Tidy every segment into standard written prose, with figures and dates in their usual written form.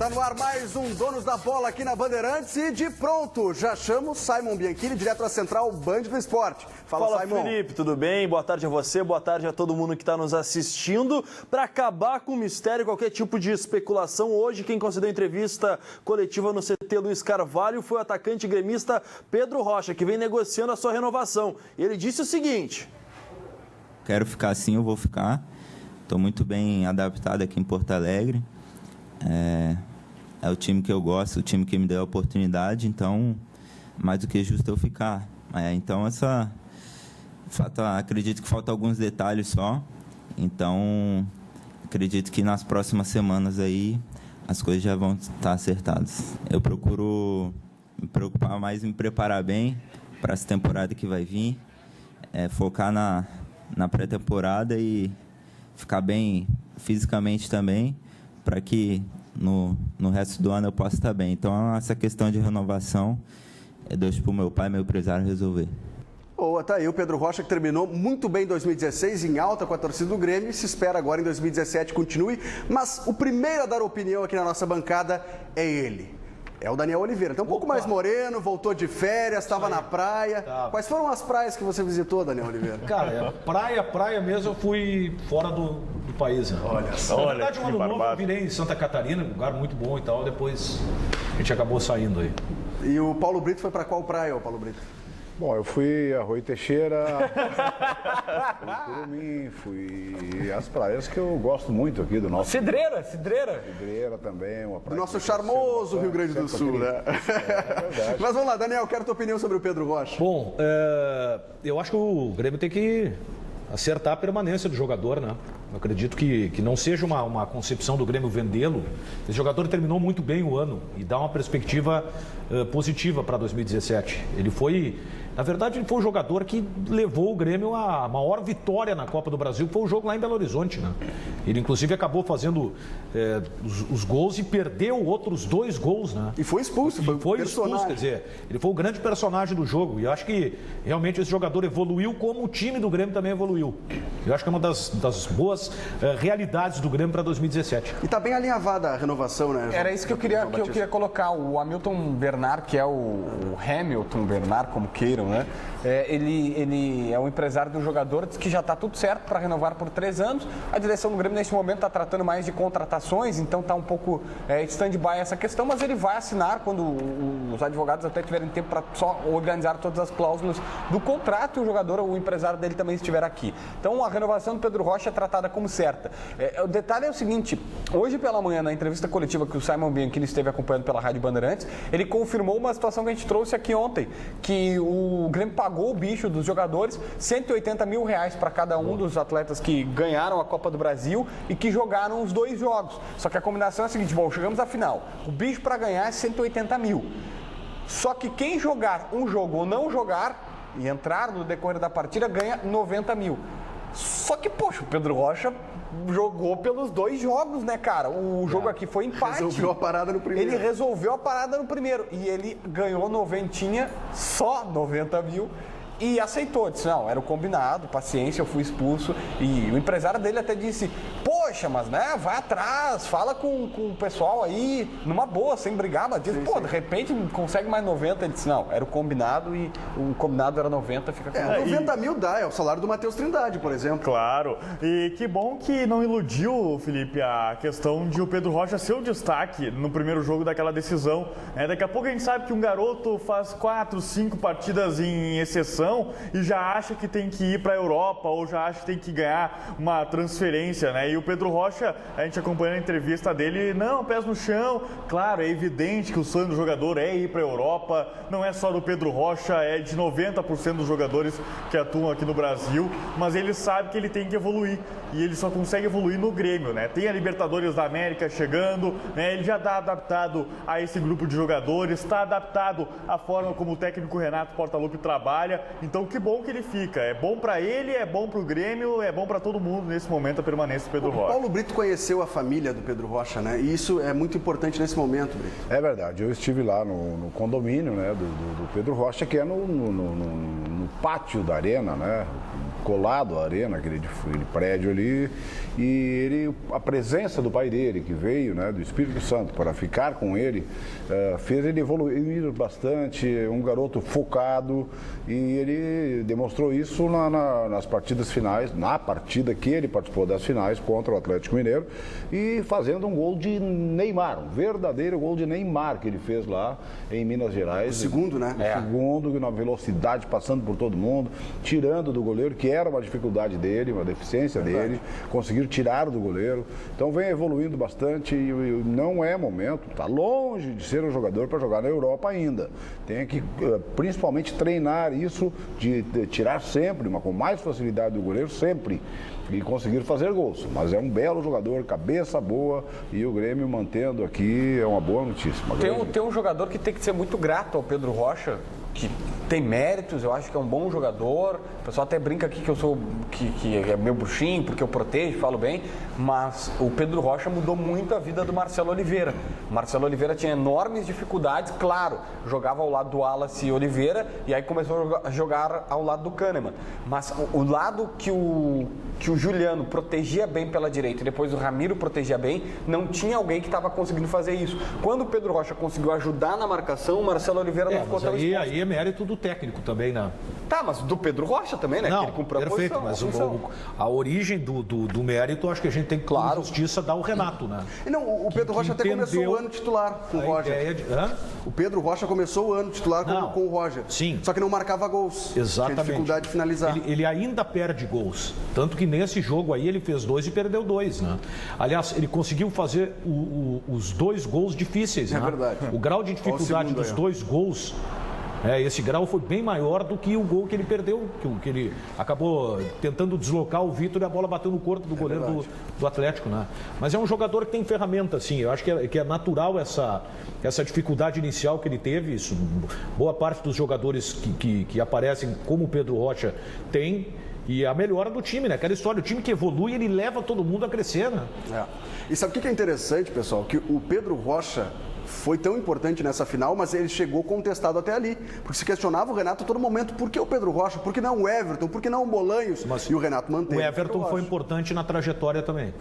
Tá no ar mais um Donos da Bola aqui na Bandeirantes e de pronto, já chamo Simon Bianchini, direto da Central Band do Esporte. Fala Simon. Felipe, tudo bem? Boa tarde a você, boa tarde a todo mundo que está nos assistindo. Para acabar com o mistério, qualquer tipo de especulação, hoje quem concedeu entrevista coletiva no CT Luiz Carvalho foi o atacante gremista Pedro Rocha, que vem negociando a sua renovação. E ele disse o seguinte: quero ficar assim, eu vou ficar. Estou muito bem adaptado aqui em Porto Alegre. É o time que eu gosto, o time que me deu a oportunidade, então mais do que justo eu ficar. Então acredito que faltam alguns detalhes só, então acredito que nas próximas semanas aí as coisas já vão estar acertadas. Eu procuro me preocupar mais em me preparar bem para essa temporada que vai vir, focar na pré-temporada e ficar bem fisicamente também, para que no resto do ano eu possa estar bem. Então, essa questão de renovação, eu deixo para o meu pai, meu empresário, resolver. Boa, tá aí o Pedro Rocha, que terminou muito bem em 2016, em alta com a torcida do Grêmio, e se espera agora em 2017 continue. Mas o primeiro a dar opinião aqui na nossa bancada é ele. É o Daniel Oliveira. Tá um pouco mais moreno, voltou de férias, estava na praia. Tá. Quais foram as praias que você visitou, Daniel Oliveira? Cara, praia mesmo, eu fui fora do país. Né? Olha só. Na verdade, um ano novo eu virei em Santa Catarina, um lugar muito bom e tal, depois a gente acabou saindo aí. E o Paulo Brito foi para qual praia, Paulo Brito? Bom, eu fui a Rui Teixeira, fui Curumim, fui às praias que eu gosto muito aqui do nosso... Cidreira. Cidreira também, uma praia... Do nosso charmoso Rio Grande do Sul, né? É verdade. Mas vamos lá, Daniel, quero tua opinião sobre o Pedro Rocha. Bom, eu acho que o Grêmio tem que acertar a permanência do jogador, né? Eu acredito que não seja uma concepção do Grêmio vendê-lo. Esse jogador terminou muito bem o ano e dá uma perspectiva positiva para 2017. Ele foi o jogador que levou o Grêmio à maior vitória na Copa do Brasil, que foi o jogo lá em Belo Horizonte, né? Ele, inclusive, acabou fazendo os gols e perdeu outros 2 gols, né? E foi expulso, Foi expulso, quer dizer, ele foi o grande personagem do jogo. E eu acho que realmente esse jogador evoluiu como o time do Grêmio também evoluiu. Eu acho que é uma das boas realidades do Grêmio para 2017. E tá bem alinhavada a renovação, né? Era isso que eu queria colocar. O Hamilton Bernard, que é o Hamilton Bernard, como queiram, né? Ele é um empresário do jogador, diz que já está tudo certo para renovar por 3 anos. A direção do Grêmio, nesse momento, está tratando mais de contratações, então está um pouco stand-by essa questão, mas ele vai assinar quando os advogados até tiverem tempo para só organizar todas as cláusulas do contrato e o jogador, o empresário dele também estiver aqui. Então, a renovação do Pedro Rocha é tratada como certa. O detalhe é o seguinte: hoje pela manhã, na entrevista coletiva que o Simon Bianchini esteve acompanhando pela Rádio Bandeirantes, ele confirmou uma situação que a gente trouxe aqui ontem, que o Grêmio pagou o bicho dos jogadores, R$180 mil para cada um dos atletas que ganharam a Copa do Brasil e que jogaram os 2 jogos. Só que a combinação é a seguinte: bom, chegamos à final, o bicho para ganhar é 180 mil. Só que quem jogar um jogo ou não jogar e entrar no decorrer da partida ganha 90 mil. Só que, poxa, o Pedro Rocha jogou pelos 2 jogos, né, cara? O jogo aqui foi empate. Resolveu a parada no primeiro. Ele resolveu a parada no primeiro. E ele ganhou 90, só 90 mil. E aceitou, disse, não, era o combinado, paciência, eu fui expulso. E o empresário dele até disse, poxa, mas né, vai atrás, fala com o pessoal aí, numa boa, sem brigar. Mas diz, de repente consegue mais 90. Ele disse, não, era o combinado e o combinado era 90, fica com 90 mil dá, é o salário do Matheus Trindade, por exemplo. Claro, e que bom que não iludiu, Felipe, a questão de o Pedro Rocha ser o destaque no primeiro jogo daquela decisão. Daqui a pouco a gente sabe que um garoto faz 4, 5 partidas em exceção e já acha que tem que ir para a Europa ou já acha que tem que ganhar uma transferência, né? E o Pedro Rocha, a gente acompanhando a entrevista dele, não, pés no chão. Claro, é evidente que o sonho do jogador é ir para a Europa, não é só do Pedro Rocha, é de 90% dos jogadores que atuam aqui no Brasil, mas ele sabe que ele tem que evoluir e ele só consegue evoluir no Grêmio, né? Tem a Libertadores da América chegando, né? Ele já está adaptado a esse grupo de jogadores, está adaptado à forma como o técnico Renato Portaluppi trabalha. Então, que bom que ele fica. É bom para ele, é bom para o Grêmio, é bom para todo mundo nesse momento a permanência do Pedro Rocha. O Paulo Brito conheceu a família do Pedro Rocha, né? E isso é muito importante nesse momento, Brito. É verdade. Eu estive lá no condomínio, né, do Pedro Rocha, que é no pátio da arena, né? colado à arena, aquele prédio ali, e a presença do pai dele, que veio, né, do Espírito Santo, para ficar com ele, fez ele evoluir bastante, um garoto focado, e ele demonstrou isso nas partidas finais, na partida que ele participou das finais contra o Atlético Mineiro, e fazendo um gol de Neymar, um verdadeiro gol de Neymar que ele fez lá em Minas Gerais. O segundo, né? O segundo, na velocidade, passando por todo mundo, tirando do goleiro, que era uma dificuldade dele, uma deficiência dele, conseguir tirar do goleiro. Então vem evoluindo bastante e não é momento, está longe de ser um jogador para jogar na Europa ainda. Tem que, principalmente, treinar isso de tirar sempre, com mais facilidade do goleiro, sempre. E conseguir fazer gols. Mas é um belo jogador, cabeça boa, e o Grêmio mantendo aqui é uma boa notícia. Tem um jogador que tem que ser muito grato ao Pedro Rocha, que tem méritos, eu acho que é um bom jogador. O pessoal até brinca aqui que eu sou que é meu bruxinho, porque eu protejo, falo bem, mas o Pedro Rocha mudou muito a vida do Marcelo Oliveira. O Marcelo Oliveira tinha enormes dificuldades, claro, jogava ao lado do Wallace Oliveira e aí começou a jogar ao lado do Kahneman. Mas o lado que o Juliano protegia bem pela direita e depois o Ramiro protegia bem, não tinha alguém que estava conseguindo fazer isso. Quando o Pedro Rocha conseguiu ajudar na marcação, o Marcelo Oliveira não ficou tão exposto. Aí é mérito do técnico também, né? Tá, mas do Pedro Rocha também, né? Não, que ele cumpriu perfeito, mas a origem do mérito, acho que a gente tem que, claro, justiça dar o Renato, né? E não, o Pedro Rocha até começou o ano titular com o Roger. O Pedro Rocha começou o ano titular com o Roger. Sim. Só que não marcava gols. Exatamente. Tinha dificuldade de finalizar. Ele ainda perde gols. Tanto que nesse jogo aí ele fez 2 e perdeu 2, né? Aliás, ele conseguiu fazer os 2 gols difíceis, né? É verdade. O grau de dificuldade dos 2 gols, esse grau foi bem maior do que o gol que ele perdeu, que ele acabou tentando deslocar o Vitor e a bola bateu no corpo do goleiro do Atlético, né? Mas é um jogador que tem ferramenta, sim. Eu acho que é natural essa dificuldade inicial que ele teve. Isso, boa parte dos jogadores que aparecem como o Pedro Rocha tem. E a melhora do time, né? Aquela história, o time que evolui, ele leva todo mundo a crescer, né? E sabe o que é interessante, pessoal? Que o Pedro Rocha foi tão importante nessa final, mas ele chegou contestado até ali. Porque se questionava o Renato a todo momento, por que o Pedro Rocha? Por que não o Everton? Por que não o Bolanhos? Mas e o Renato manteve. O Everton foi importante na trajetória também.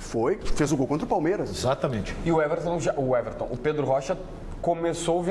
Fez o gol contra o Palmeiras. Exatamente. E o Pedro Rocha começou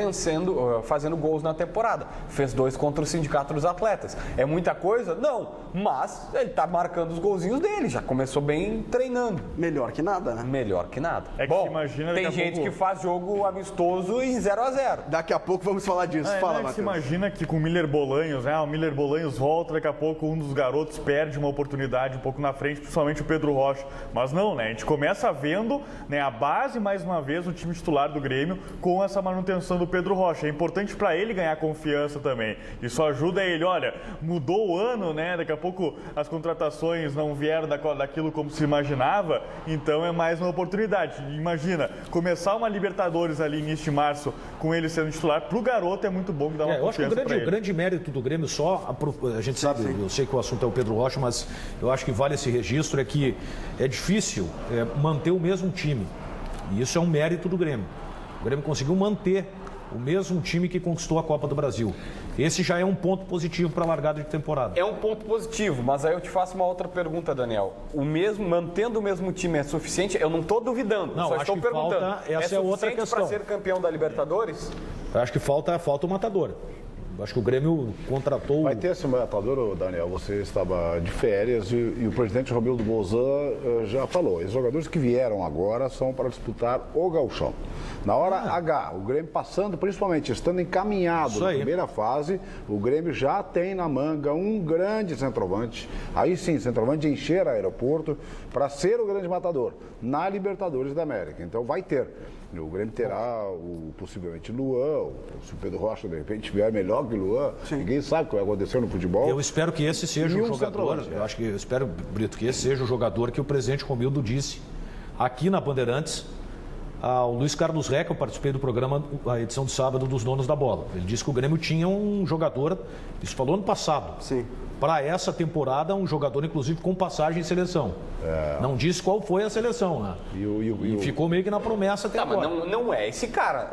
fazendo gols na temporada. Fez 2 contra o Sindicato dos Atletas. É muita coisa? Não. Mas ele tá marcando os golzinhos dele. Já começou bem treinando. Melhor que nada, né? Melhor que nada. É que bom, imagina, tem gente que faz jogo amistoso em 0-0. Daqui a pouco vamos falar disso. Fala, Matheus. Você imagina que com o Miller Bolanhos, né? O Miller Bolanhos volta, daqui a pouco um dos garotos perde uma oportunidade um pouco na frente, principalmente o Pedro Rocha. Mas não, né? A gente começa vendo, né, a base, mais uma vez, o time titular do Grêmio com essa manutenção do Pedro Rocha. É importante para ele ganhar confiança também. Isso ajuda ele. Olha, mudou o ano, né? Daqui a pouco as contratações não vieram daquilo como se imaginava, então é mais uma oportunidade. Imagina, começar uma Libertadores ali início de março com ele sendo titular, pro garoto é muito bom que dá uma confiança. Eu acho que o grande mérito do Grêmio a gente sabe, eu sei que o assunto é o Pedro Rocha, mas eu acho que vale esse registro, é que é difícil manter o mesmo time. E isso é um mérito do Grêmio. O Grêmio conseguiu manter o mesmo time que conquistou a Copa do Brasil. Esse já é um ponto positivo para a largada de temporada. É um ponto positivo, mas aí eu te faço uma outra pergunta, Daniel. Mantendo o mesmo time é suficiente? Eu não estou duvidando, não, só acho estou que perguntando. Essa é outra questão. Para ser campeão da Libertadores? Eu acho que falta o matador. Acho que o Grêmio contratou... Vai ter esse matador, Daniel, você estava de férias e o presidente Romildo Bolzan já falou, os jogadores que vieram agora são para disputar o gauchão. Na hora H, o Grêmio passando, principalmente estando encaminhado na primeira fase, o Grêmio já tem na manga um grande centroavante, aí sim, centroavante de encher aeroporto, para ser o grande matador na Libertadores da América. Então vai ter. O Grêmio terá possivelmente Luan, se o Pedro Rocha de repente vier melhor que Luan, ninguém sabe o que vai acontecer no futebol. Eu espero que esse seja o jogador, eu espero, Brito, que esse seja o jogador que o presidente Romildo disse aqui na Bandeirantes, ao Luiz Carlos Reca. Eu participei do programa, a edição de sábado dos Donos da Bola. Ele disse que o Grêmio tinha um jogador, isso falou ano passado. Sim. Para essa temporada, um jogador, inclusive, com passagem em seleção. Não disse qual foi a seleção, né? E ficou meio que na promessa até agora. Mas não é esse cara.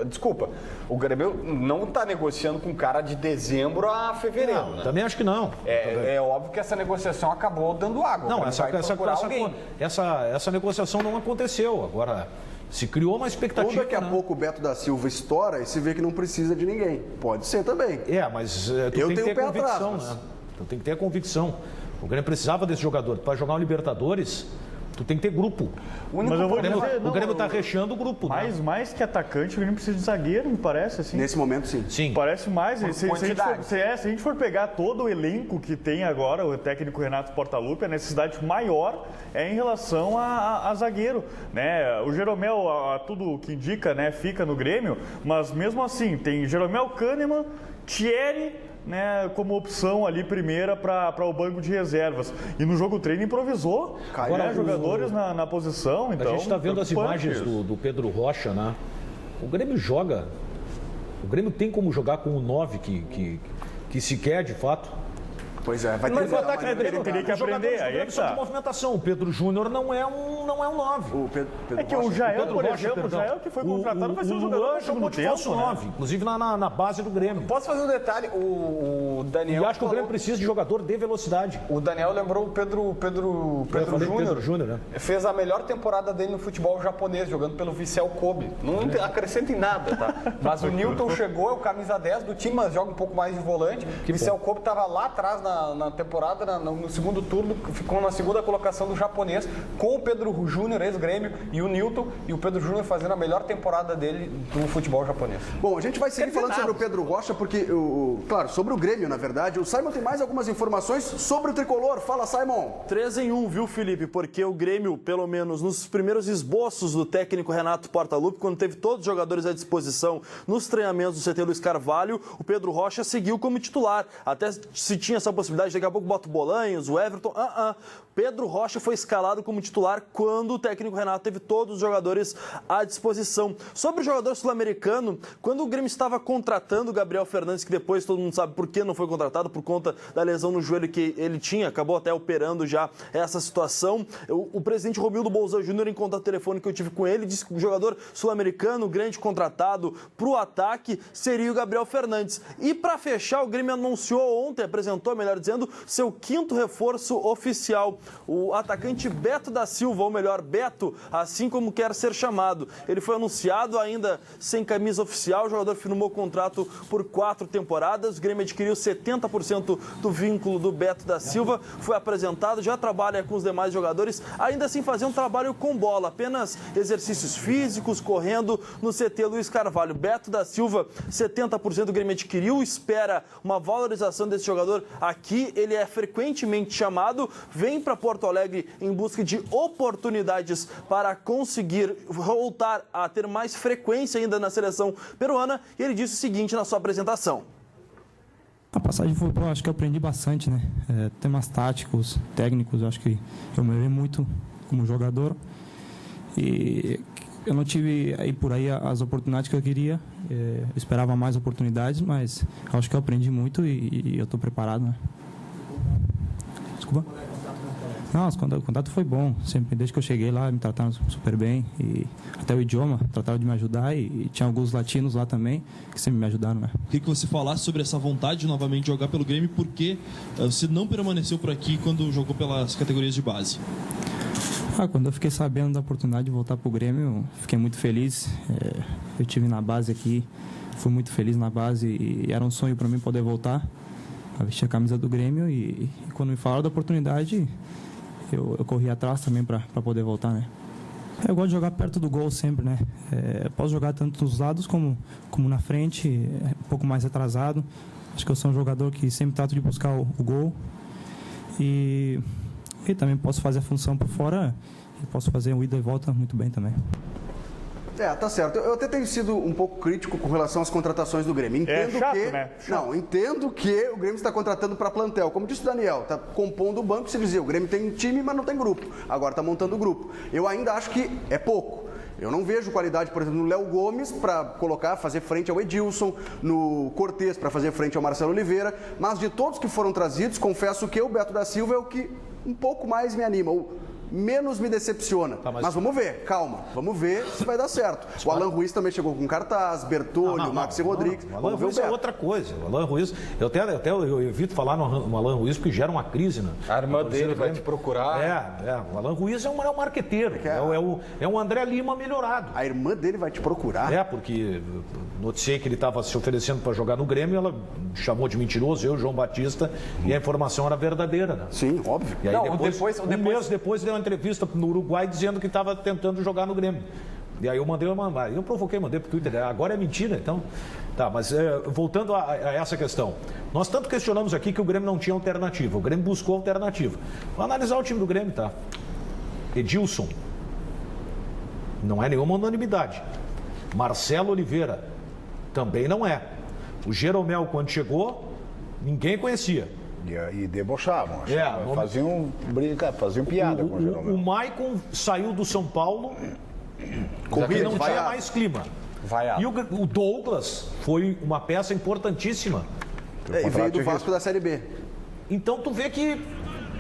Desculpa. O Grêmio não está negociando com o cara de dezembro a fevereiro. Não, também acho que não. É óbvio que essa negociação acabou dando água. Não, essa negociação não aconteceu. Agora, se criou uma expectativa. Ou daqui a pouco o Beto da Silva estoura e se vê que não precisa de ninguém. Pode ser também. Mas tu tem que ter convicção, né? Tu tem que ter a convicção. O Grêmio precisava desse jogador. Para jogar um Libertadores, tu tem que ter grupo. Mas eu vou dizer, o Grêmio está recheando o grupo. Mais que atacante, o Grêmio precisa de zagueiro, me parece. Assim. Nesse momento, sim. Sim. Parece mais. Se a gente for pegar todo o elenco que tem agora, o técnico Renato Portaluppi, a necessidade maior é em relação a zagueiro. Né? O Jeromel, tudo que indica, né, fica no Grêmio, mas mesmo assim, tem Jeromel, Kahneman, Thierry, né, como opção ali primeira para o banco de reservas. E no jogo treino improvisou jogadores na posição. Então, a gente está vendo as imagens do Pedro Rocha, né? O Grêmio joga. O Grêmio tem como jogar com o 9 que se quer de fato. Pois é, vai ter mas o ataque ele teria que aprender. Aí é que só de movimentação. O Pedro Júnior não é um 9. O Pedro é que o Jael, por exemplo, o Jael que foi contratado vai ser um jogador no segundo tempo, 9, inclusive na base do Grêmio. Posso fazer um detalhe? O Daniel. E acho que o Grêmio precisa de jogador de velocidade. O Daniel lembrou o Pedro Júnior, né? Fez a melhor temporada dele no futebol japonês, jogando pelo Vissel Kobe. Não acrescenta em nada, tá? Mas o Newton chegou, é o camisa 10 do time, mas joga um pouco mais de volante. O Vissel Kobe estava lá atrás na temporada, no segundo turno, ficou na segunda colocação do japonês, com o Pedro Júnior, ex-Grêmio, e o Newton, e o Pedro Júnior fazendo a melhor temporada dele do futebol japonês. Bom, a gente vai seguir falando sobre o Pedro Rocha, porque, claro, sobre o Grêmio, na verdade. O Simon tem mais algumas informações sobre o Tricolor. Fala, Simon. 3 em 1, viu, Felipe? Porque o Grêmio, pelo menos nos primeiros esboços do técnico Renato Portaluppi, quando teve todos os jogadores à disposição nos treinamentos do CT Luiz Carvalho, o Pedro Rocha seguiu como titular. Até se tinha essa possibilidade, daqui a pouco bota o Bolanhos, o Everton. Pedro Rocha foi escalado como titular quando o técnico Renato teve todos os jogadores à disposição. Sobre o jogador sul-americano, quando o Grêmio estava contratando o Gabriel Fernandes, que depois todo mundo sabe por que não foi contratado, por conta da lesão no joelho que ele tinha, acabou até operando já essa situação. O presidente Romildo Bolzan Júnior, em contato telefônico que eu tive com ele, disse que o jogador sul-americano, grande contratado para o ataque, seria o Gabriel Fernandes. E para fechar, o Grêmio anunciou ontem, apresentou, melhor dizendo, seu 5º reforço oficial. O atacante Beto da Silva, ou melhor, Beto, assim como quer ser chamado. Ele foi anunciado ainda sem camisa oficial, o jogador firmou contrato por 4 temporadas, o Grêmio adquiriu 70% do vínculo do Beto da Silva, foi apresentado, já trabalha com os demais jogadores, ainda assim fazer um trabalho com bola, apenas exercícios físicos, correndo no CT Luiz Carvalho. Beto da Silva, 70% do Grêmio adquiriu, espera uma valorização desse jogador aqui, ele é frequentemente chamado, vem para Porto Alegre em busca de oportunidades para conseguir voltar a ter mais frequência ainda na seleção peruana, e ele disse o seguinte na sua apresentação. A passagem foi boa, acho que eu aprendi bastante, né? Temas táticos, técnicos, acho que eu melhorei muito como jogador e eu não tive aí por aí as oportunidades que eu queria, eu esperava mais oportunidades, mas acho que eu aprendi muito e eu estou preparado, né? Desculpa? Não, o contato foi bom, sempre, desde que eu cheguei lá, me trataram super bem, e até o idioma, trataram de me ajudar, e tinha alguns latinos lá também, que sempre me ajudaram, né? Queria que você falasse sobre essa vontade de novamente jogar pelo Grêmio, porque você não permaneceu por aqui quando jogou pelas categorias de base. Quando eu fiquei sabendo da oportunidade de voltar pro Grêmio, fiquei muito feliz, eu estive na base aqui, fui muito feliz na base, e era um sonho para mim poder voltar, a vestir a camisa do Grêmio, e quando me falaram da oportunidade, eu corri atrás também para poder voltar, né? Eu gosto de jogar perto do gol sempre, né? Posso jogar tanto nos lados como na frente, um pouco mais atrasado. Acho que eu sou um jogador que sempre trato de buscar o gol. E também posso fazer a função por fora e posso fazer um ida e volta muito bem também. Tá certo. Eu até tenho sido um pouco crítico com relação às contratações do Grêmio. Entendo chato, que, né? Não, entendo que o Grêmio está contratando para plantel. Como disse o Daniel, está compondo o banco. Se dizer, o Grêmio tem time, mas não tem grupo. Agora está montando o grupo. Eu ainda acho que é pouco. Eu não vejo qualidade, por exemplo, no Léo Gomes para colocar, fazer frente ao Edilson, no Cortez para fazer frente ao Marcelo Oliveira, mas de todos que foram trazidos, confesso que o Beto da Silva é o que um pouco mais me anima, ou menos me decepciona. Mas vamos ver, calma, vamos ver se vai dar certo. O Alan Ruiz também chegou com cartaz, Bertolli, o Maxi Rodrigues. O Alan Ruiz é outra coisa. O Alan Ruiz, eu evito falar no Alan Ruiz porque gera uma crise, né? A irmã dele vai te procurar. O Alan Ruiz é um marqueteiro. É um André Lima melhorado. A irmã dele vai te procurar? Porque noticiei que ele estava se oferecendo para jogar no Grêmio, ela chamou de mentiroso, eu, João Batista, e a informação era verdadeira, né? Sim, óbvio. E aí um mês depois deu uma entrevista no Uruguai dizendo que estava tentando jogar no Grêmio. E aí eu mandei pro Twitter, agora é mentira, então... Tá, mas voltando a essa questão, nós tanto questionamos aqui que o Grêmio não tinha alternativa, o Grêmio buscou alternativa. Vamos analisar o time do Grêmio, tá? Edilson, não é nenhuma unanimidade. Marcelo Oliveira, também não é. O Jeromel, quando chegou, ninguém conhecia. E debochavam. Faziam piada com o Jeromel. O Maicon saiu do São Paulo, porque não tinha mais clima. E o Douglas foi uma peça importantíssima. E veio do Vasco da Série B. Então tu vê que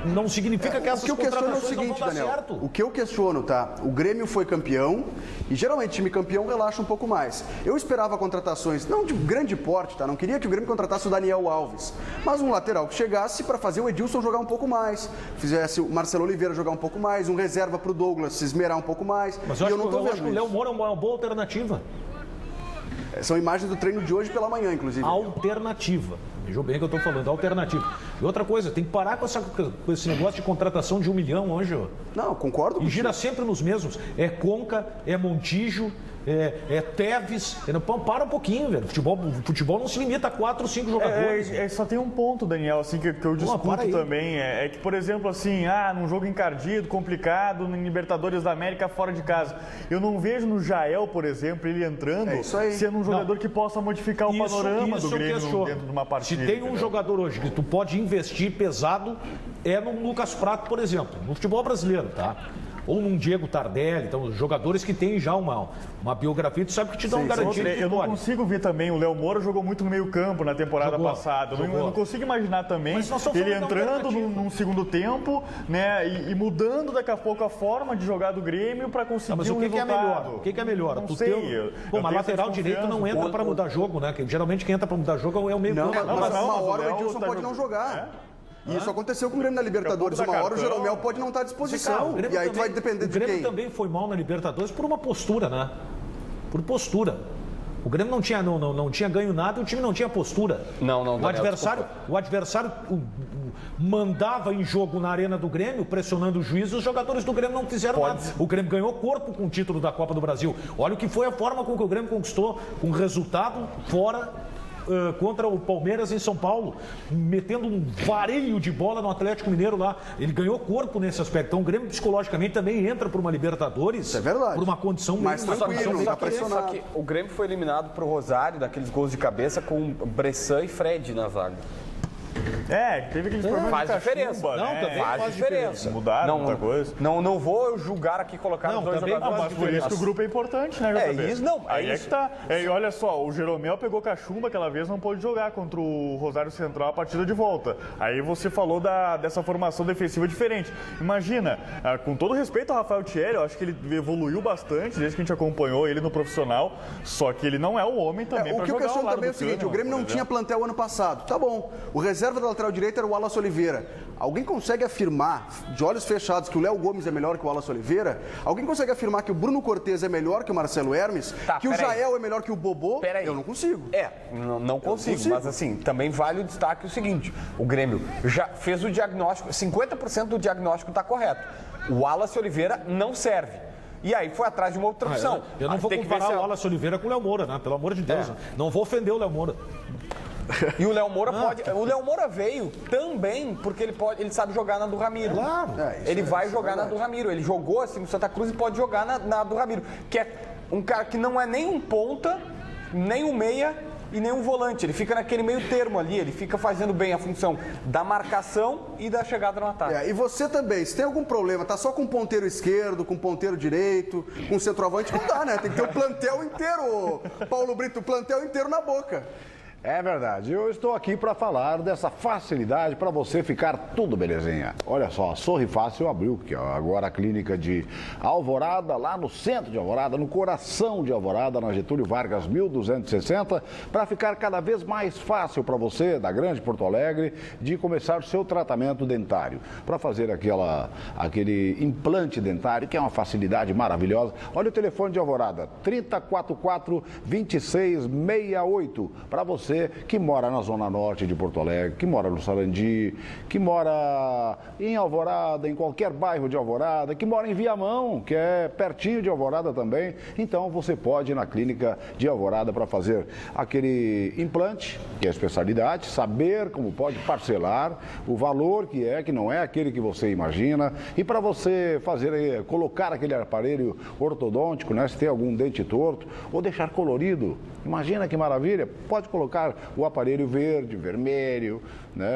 não significa que essas contratações não vão dar certo. O que eu questiono, tá? O Grêmio foi campeão e geralmente time campeão relaxa um pouco mais. Eu esperava contratações, não de grande porte, tá? Não queria que o Grêmio contratasse o Daniel Alves, mas um lateral que chegasse para fazer o Edilson jogar um pouco mais, fizesse o Marcelo Oliveira jogar um pouco mais, um reserva para o Douglas se esmerar um pouco mais. Mas eu acho que o Léo Moura é uma boa alternativa. São imagens do treino de hoje pela manhã, inclusive. Alternativa. Vejam bem o que eu estou falando, alternativa. E outra coisa, tem que parar com esse negócio de contratação de 1 milhão hoje. Não, concordo com você. E gira sempre nos mesmos. É Conca, é Montijo, é Teves. Para um pouquinho, velho. Futebol não se limita a 4 ou 5 jogadores. Só tem um ponto, Daniel, assim, que eu discuto também. É que, por exemplo, assim, num jogo encardido, complicado, em Libertadores da América, fora de casa. Eu não vejo no Jael, por exemplo, ele entrando, sendo um jogador que possa modificar o panorama do Grêmio dentro de uma partida. Se tem um jogador hoje que tu pode investir pesado, é no Lucas Prato, por exemplo, no futebol brasileiro, tá? Ou num Diego Tardelli, então, jogadores que têm já uma biografia, tu sabe que te dão garantia de vitória. Eu não consigo ver também, o Léo Moura jogou muito no meio campo na temporada passada. Eu não consigo imaginar também ele entrando num segundo tempo, né, e mudando daqui a pouco a forma de jogar do Grêmio para conseguir mas o que resultado. É melhor? O que é melhor? Não sei. Mas lateral direito não entra para mudar jogo, né? Geralmente quem entra para mudar jogo é o meio campo. Mas uma hora o Edilson pode não jogar. E isso aconteceu com o Grêmio na Libertadores. Uma hora o Jeromel pode não estar à disposição. E aí tu vai depender de quem. O Grêmio também foi mal na Libertadores por uma postura, né? Por postura. O Grêmio não tinha ganho nada e o time não tinha postura. O adversário mandava em jogo na arena do Grêmio, pressionando o juiz, e os jogadores do Grêmio não fizeram nada. O Grêmio ganhou corpo com o título da Copa do Brasil. Olha o que foi a forma com que o Grêmio conquistou, com resultado fora contra o Palmeiras em São Paulo, metendo um vareio de bola no Atlético Mineiro lá. Ele ganhou corpo nesse aspecto. Então o Grêmio psicologicamente também entra por uma Libertadores. Isso é verdade. Por uma condição mais tranquila, não tá pressionado. Só que o Grêmio foi eliminado pro Rosário daqueles gols de cabeça com Bressan e Fred na zaga. Teve aqueles problemas faz de diferença. Cachumba, Não, também faz diferença. Mudaram muita coisa. Não vou julgar aqui colocar os dois jogadores. Mas por isso que o grupo é importante, né, JB? Aí é que tá. E olha só, o Jeromel pegou cachumba aquela vez, não pôde jogar contra o Rosário Central a partida de volta. Aí você falou dessa formação defensiva diferente. Imagina, com todo respeito ao Rafael Thierry, eu acho que ele evoluiu bastante desde que a gente acompanhou ele no profissional, só que ele não é o homem também para jogar. O que eu questiono também é o seguinte, o Grêmio não tinha plantel ano passado. Tá bom, o reserva da lateral direita era o Wallace Oliveira. Alguém consegue afirmar, de olhos fechados, que o Léo Gomes é melhor que o Wallace Oliveira? Alguém consegue afirmar que o Bruno Cortez é melhor que o Marcelo Hermes? Que o Jael é melhor que o Bobô? Eu não consigo. Não consigo, mas assim, também vale o destaque o seguinte, o Grêmio já fez o diagnóstico, 50% do diagnóstico está correto. O Wallace Oliveira não serve. E aí foi atrás de uma outra opção. Eu não vou comparar o Wallace Oliveira com o Léo Moura, né? Pelo amor de Deus. Não vou ofender o Léo Moura. E o Léo Moura pode. O Léo Moura veio também porque ele sabe jogar na do Ramiro. Claro. Ele vai jogar na do Ramiro. Ele jogou assim no Santa Cruz e pode jogar na do Ramiro. Que é um cara que não é nem um ponta, nem um meia e nem um volante. Ele fica naquele meio termo ali, ele fica fazendo bem a função da marcação e da chegada no ataque. E você também, se tem algum problema, tá só com ponteiro esquerdo, com ponteiro direito, com centroavante, não dá, né? Tem que ter o plantel inteiro, Paulo Brito, o plantel inteiro na boca. É verdade, eu estou aqui para falar dessa facilidade para você ficar tudo belezinha. Olha só, a Sorri Fácil abriu que agora a clínica de Alvorada, lá no centro de Alvorada, no coração de Alvorada, na Getúlio Vargas 1260, para ficar cada vez mais fácil para você, da Grande Porto Alegre, de começar o seu tratamento dentário. Para fazer aquele implante dentário, que é uma facilidade maravilhosa. Olha o telefone de Alvorada, 3044-2668, para você que mora na Zona Norte de Porto Alegre, que mora no Sarandi, que mora em Alvorada, em qualquer bairro de Alvorada, que mora em Viamão, que é pertinho de Alvorada também. Então você pode ir na clínica de Alvorada para fazer aquele implante, que é a especialidade, saber como pode parcelar, o valor que não é aquele que você imagina, e para você colocar aquele aparelho ortodôntico, né, se tem algum dente torto, ou deixar colorido. Imagina que maravilha, pode colocar o aparelho verde, vermelho, né,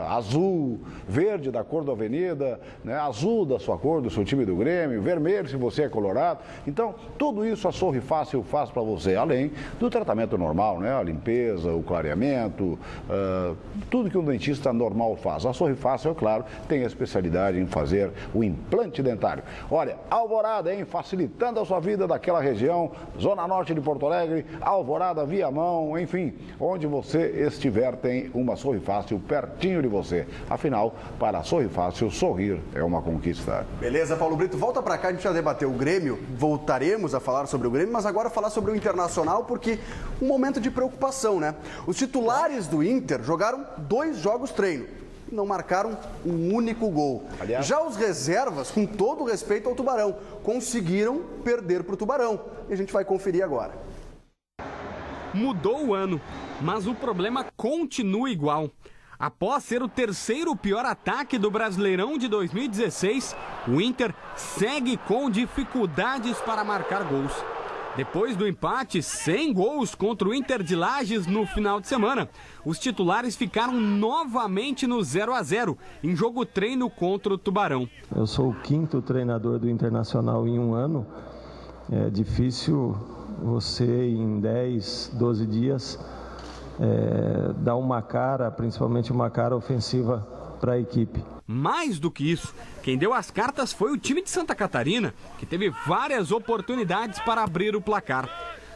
azul, verde da cor da Avenida, né, azul da sua cor, do seu time do Grêmio, vermelho se você é colorado. Então, tudo isso a Sorri Fácil faz para você, além do tratamento normal, né, a limpeza, o clareamento, tudo que um dentista normal faz. A Sorri Fácil, é claro, tem a especialidade em fazer o implante dentário. Olha, Alvorada, hein, facilitando a sua vida daquela região, Zona Norte de Porto Alegre, Alvorada, Viamão, enfim, onde você estiver tem uma Sorri Fácil pertinho de você. Afinal, para a Sorri Fácil, sorrir é uma conquista. Beleza, Paulo Brito, volta para cá, a gente já debateu o Grêmio, voltaremos a falar sobre o Grêmio, mas agora falar sobre o Internacional, porque um momento de preocupação, né? Os titulares do Inter jogaram 2 jogos treino, não marcaram um único gol. Aliás, já os reservas, com todo o respeito ao Tubarão, conseguiram perder para o Tubarão. E a gente vai conferir agora. Mudou o ano, mas o problema continua igual. Após ser o terceiro pior ataque do Brasileirão de 2016, o Inter segue com dificuldades para marcar gols. Depois do empate sem gols contra o Inter de Lages no final de semana, os titulares ficaram novamente no 0-0 em jogo treino contra o Tubarão. Eu sou o 5º treinador do Internacional em um ano. É difícil você em 10, 12 dias dar uma cara, principalmente uma cara ofensiva para a equipe. Mais do que isso, quem deu as cartas foi o time de Santa Catarina, que teve várias oportunidades para abrir o placar.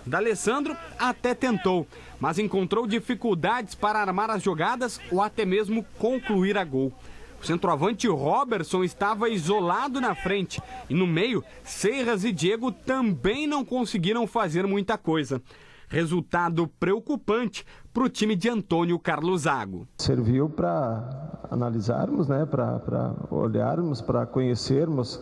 D'Alessandro até tentou, mas encontrou dificuldades para armar as jogadas ou até mesmo concluir a gol. O centroavante Robertson estava isolado na frente e no meio, Seiras e Diego também não conseguiram fazer muita coisa. Resultado preocupante para o time de Antônio Carlos Zago. Serviu para analisarmos, né, para olharmos, para conhecermos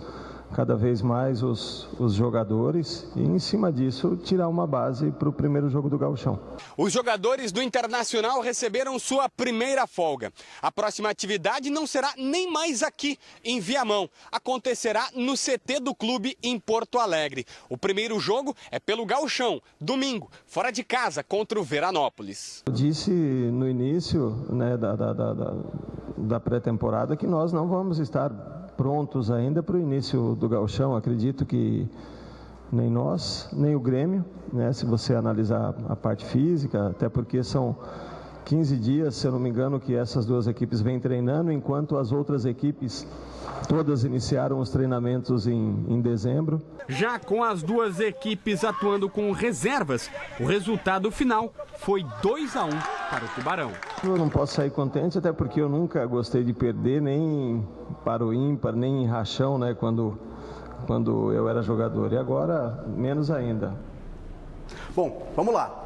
cada vez mais os jogadores e, em cima disso, tirar uma base para o primeiro jogo do Gauchão. Os jogadores do Internacional receberam sua primeira folga. A próxima atividade não será nem mais aqui, em Viamão. Acontecerá no CT do clube, em Porto Alegre. O primeiro jogo é pelo Gauchão, domingo, fora de casa, contra o Veranópolis. Eu disse no início, né, da pré-temporada que nós não vamos estar prontos ainda para o início do Gauchão. Acredito que nem nós, nem o Grêmio, né, se você analisar a parte física, até porque são 15 dias, se eu não me engano, que essas duas equipes vêm treinando, enquanto as outras equipes todas iniciaram os treinamentos em dezembro. Já com as duas equipes atuando com reservas, o resultado final foi 2-1 para o Tubarão. Eu não posso sair contente, até porque eu nunca gostei de perder, nem para o ímpar, nem em rachão, né, quando eu era jogador. E agora, menos ainda. Bom, vamos lá.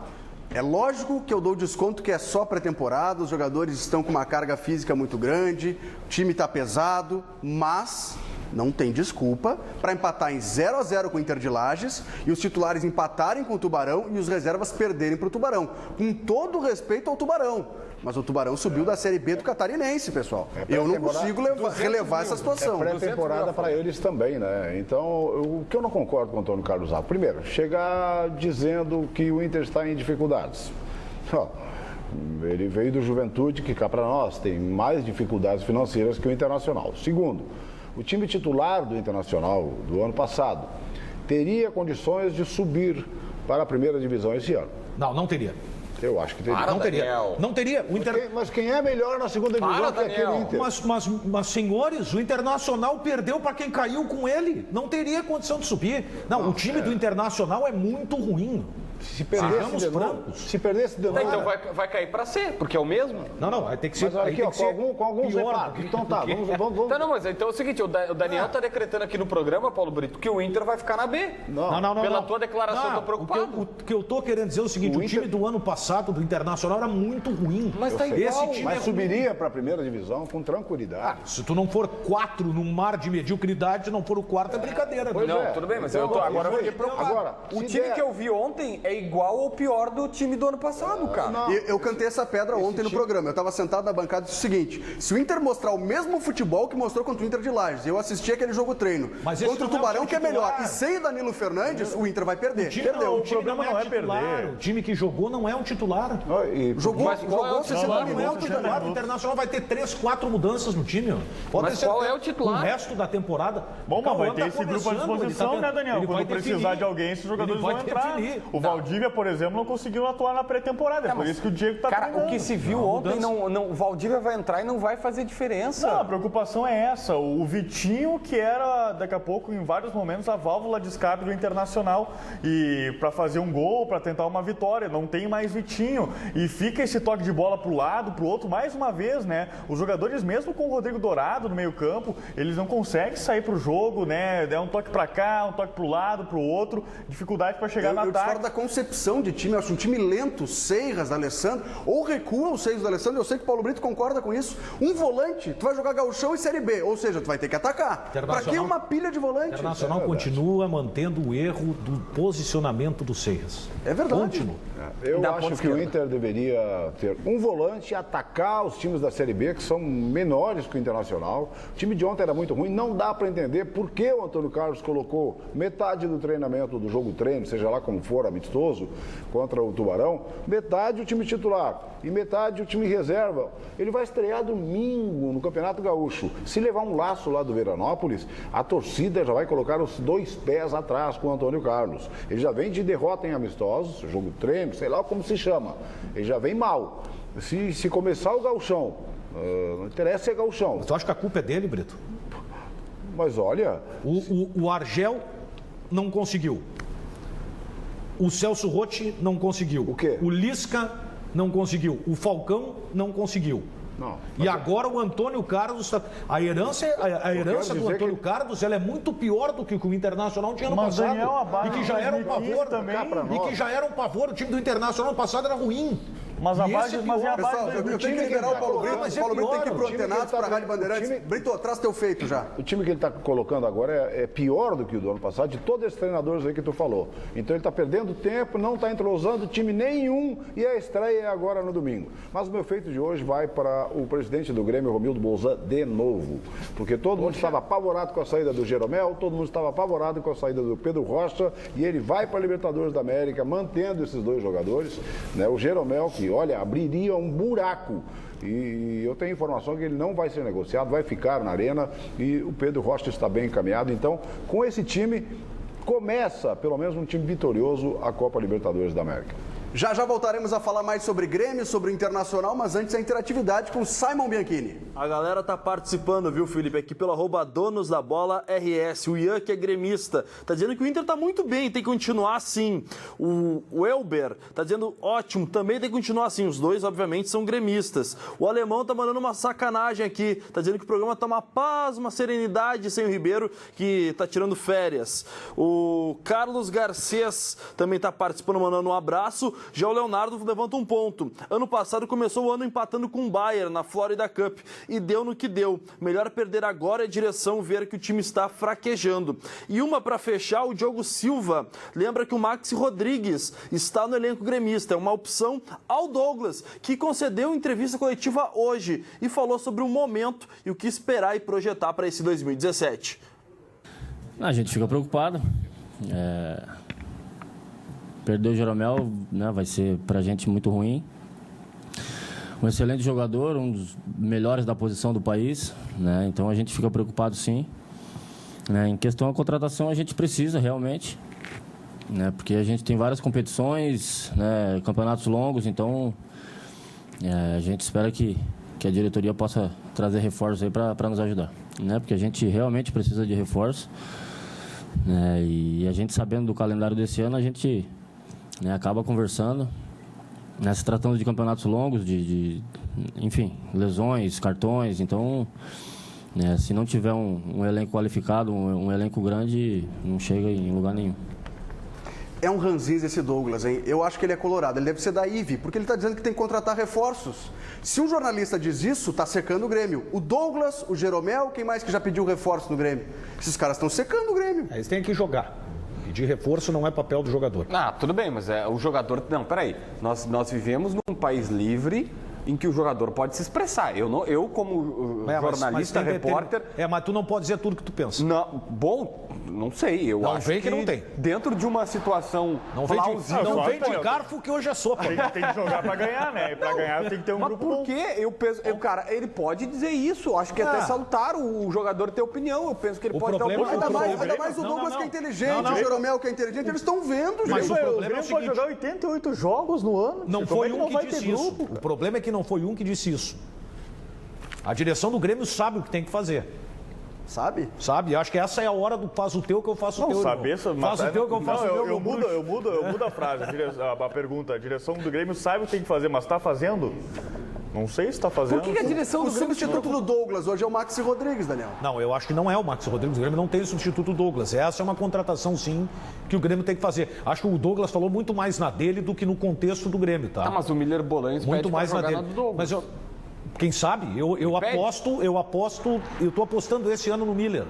É lógico que eu dou desconto que é só pré-temporada, os jogadores estão com uma carga física muito grande, o time está pesado, mas não tem desculpa para empatar em 0-0 com o Inter de Lages e os titulares empatarem com o Tubarão e os reservas perderem para o Tubarão. Com todo respeito ao Tubarão. Mas o Tubarão subiu da Série B do Catarinense, pessoal. Eu não consigo relevar essa situação. É pré-temporada para eles também, né? Então, o que eu não concordo com o Antônio Carlos Zago? Primeiro, chegar dizendo que o Inter está em dificuldades. Não. Ele veio do Juventude, que cá para nós tem mais dificuldades financeiras que o Internacional. Segundo, o time titular do Internacional do ano passado teria condições de subir para a primeira divisão esse ano. Não teria. Eu acho que teria. Não teria. Não teria. Mas quem é melhor na segunda divisão que aquele Inter? Mas, senhores, o Internacional perdeu para quem caiu com ele. Não teria condição de subir. Não, o time do Internacional é muito ruim. Se perdesse de novo. Então vai cair para C, porque é o mesmo? Não, vai ter que ser. Mas olha aqui, com alguns reparos. Então tá, vamos. Não, mas então é o seguinte, o Daniel está decretando aqui no programa, Paulo Brito, que o Inter vai ficar na B. Não. Pela tua declaração, eu tô preocupado. O que eu tô querendo dizer é o seguinte, o time do ano passado, do Internacional, era muito ruim. Mas tá igual. Esse time mas subiria para a primeira divisão com tranquilidade. Se tu não for 4 num mar de mediocridade, se não for o quarto, é brincadeira. Tudo bem, mas agora eu fiquei preocupado. Agora, o time que eu vi ontem é igual ou pior do time do ano passado, cara. Eu cantei essa pedra ontem no programa. Eu estava sentado na bancada e disse o seguinte: se o Inter mostrar o mesmo futebol que mostrou contra o Inter de Lages, eu assisti aquele jogo treino contra o Tubarão, que é melhor, e sem o Danilo Fernandes, o Inter vai perder. O problema não é perder. O time que jogou não é um titular. Jogou, você não é um titular. O Internacional vai ter 3, 4 mudanças no time. Mas qual é o titular? O resto da temporada. Bom, mas vai ter esse grupo à disposição, né, Daniel? Quando precisar de alguém, esses jogadores vão entrar. O Valdívia, por exemplo, não conseguiu atuar na pré-temporada. É por isso que o Diego tá treinando. Cara, o que se viu ontem, o Valdívia vai entrar e não vai fazer diferença. Não, a preocupação é essa. O Vitinho, que era, daqui a pouco, em vários momentos, a válvula de escape do Internacional. E para fazer um gol, para tentar uma vitória. Não tem mais Vitinho. E fica esse toque de bola pro lado, pro outro, mais uma vez, né? Os jogadores, mesmo com o Rodrigo Dourado no meio-campo, eles não conseguem sair pro jogo, né? É um toque para cá, um toque pro lado, pro outro. Dificuldade para chegar no ataque. Eu discordo da concepção de time. Eu acho um time lento, Seiras, D'Alessandro, ou recua o Seiras, D'Alessandro. Eu sei que o Paulo Brito concorda com isso. Um volante, tu vai jogar Gauchão e Série B, ou seja, tu vai ter que atacar. Pra que uma pilha de volante? O Internacional continua mantendo o erro do posicionamento do Seiras. É verdade. Continua. Eu acho que o Inter deveria ter um volante e atacar os times da Série B, que são menores que o Internacional. O time de ontem era muito ruim, não dá para entender por que o Antônio Carlos colocou metade do treinamento do jogo treino, seja lá como for, amistoso, contra o Tubarão, metade o time titular e metade o time reserva. Ele vai estrear domingo no Campeonato Gaúcho. Se levar um laço lá do Veranópolis, a torcida já vai colocar os 2 pés atrás com o Antônio Carlos. Ele já vem de derrota em amistosos, jogo treino, sei lá como se chama. Ele já vem mal. Se começar o gauchão, não interessa ser gauchão. Mas tu acha que a culpa é dele, Brito? Mas olha... O Argel não conseguiu. O Celso Rotti não conseguiu. O quê? O Lisca não conseguiu. O Falcão não conseguiu. Não, e agora o Antônio Carlos, a herança do Antônio Carlos, ela é muito pior do que o Internacional tinha no passado. Daniel, e que já era um pavor também. E que já era um pavor. O time do Internacional no passado era ruim. Mas a base, Pessoal, eu tenho que liberar o Paulo Brito. O Paulo Brito tem que ir pro Antenados, para a Rádio Bandeirantes. Brito, traz teu feito já. O time que ele está colocando agora é pior do que o do ano passado, de todos esses treinadores aí que tu falou. Então ele está perdendo tempo, não está entrosando time nenhum e a estreia é agora no domingo. Mas o meu feito de hoje vai para o presidente do Grêmio, Romildo Bolzan, de novo. Porque todo mundo estava apavorado com a saída do Jeromel, todo mundo estava apavorado com a saída do Pedro Rocha e ele vai para a Libertadores da América, mantendo esses 2 jogadores. Né? O Jeromel, que olha, abriria um buraco. E eu tenho informação que ele não vai ser negociado, vai ficar na arena e o Pedro Rocha está bem encaminhado. Então, com esse time, começa, pelo menos um time vitorioso, a Copa Libertadores da América. Já voltaremos a falar mais sobre Grêmio, sobre o Internacional, mas antes a interatividade com Simon Bianchini. A galera tá participando, viu, Felipe? Aqui pelo @donosdabola_RS. O Ian, que é gremista, tá dizendo que o Inter tá muito bem, tem que continuar assim. O Elber tá dizendo ótimo, também tem que continuar assim. Os dois, obviamente, são gremistas. O Alemão tá mandando uma sacanagem aqui, tá dizendo que o programa tá uma paz, uma serenidade sem o Ribeiro, que tá tirando férias. O Carlos Garcês também tá participando, mandando um abraço. Já o Leonardo levanta um ponto. Ano passado começou o ano empatando com o Bayern na Florida Cup e deu no que deu. Melhor perder agora é a direção ver que o time está fraquejando. E uma para fechar, o Diogo Silva lembra que o Maxi Rodrigues está no elenco gremista. É uma opção ao Douglas, que concedeu entrevista coletiva hoje e falou sobre o momento e o que esperar e projetar para esse 2017. A gente fica preocupado. Perder o Jeromel, né, vai ser pra gente muito ruim. Um excelente jogador, um dos melhores da posição do país, né? Então a gente fica preocupado sim. Em questão da contratação, a gente precisa realmente, né? Porque a gente tem várias competições, né? Campeonatos longos, então a gente espera que a diretoria possa trazer reforços aí para nos ajudar, né? Porque a gente realmente precisa de reforço, né? E a gente sabendo do calendário desse ano, a gente, né, acaba conversando, né, se tratando de campeonatos longos, enfim, lesões, cartões, então, né, se não tiver um elenco qualificado, um elenco grande, não chega em lugar nenhum. É um ranzinza esse Douglas, hein? Eu acho que ele é colorado, ele deve ser da IVE, porque ele está dizendo que tem que contratar reforços. Se um jornalista diz isso, está secando o Grêmio. O Douglas, o Jeromel, quem mais que já pediu reforço no Grêmio? Esses caras estão secando o Grêmio. Eles têm que jogar. Pedir reforço não é papel do jogador. Tudo bem, mas o jogador... Não, peraí. Nós vivemos num país livre em que o jogador pode se expressar. Eu como jornalista, repórter... Mas tu não pode dizer tudo que tu pensa. Não sei. Eu não acho vem que não tem. Dentro de uma situação não vem de garfo que hoje é sopa. Tem que jogar pra ganhar, né? E pra ganhar tem que ter um grupo bom. Por quê? Eu penso, cara, ele pode dizer isso. Acho que é até salutar o jogador ter opinião. Eu penso que ele pode dar opinião. Ainda mais o Douglas que é inteligente, o Jeromel que é inteligente, eles estão vendo, gente. Mas o Grêmio pode jogar 88 jogos no ano. Não foi um que disse isso. O problema é que não foi um que disse isso. A direção do Grêmio sabe o que tem que fazer. Sabe? Sabe. Acho que essa é a hora do faz o teu que eu faço o teu. Faz o teu que eu faço o teu. Eu mudo a frase, a pergunta. A direção do Grêmio sabe o que tem que fazer, mas está fazendo? Não sei se está fazendo. Por que a direção do Grêmio... O substituto do Douglas hoje é o Maxi Rodrigues, Daniel? Não, eu acho que não é o Maxi Rodrigues. O Grêmio não tem o substituto do Douglas. Essa é uma contratação, sim, que o Grêmio tem que fazer. Acho que o Douglas falou muito mais na dele do que no contexto do Grêmio, tá? Mas o Miller Bolanes muito mais na dele. Mas quem sabe? Eu tô apostando esse ano no Miller.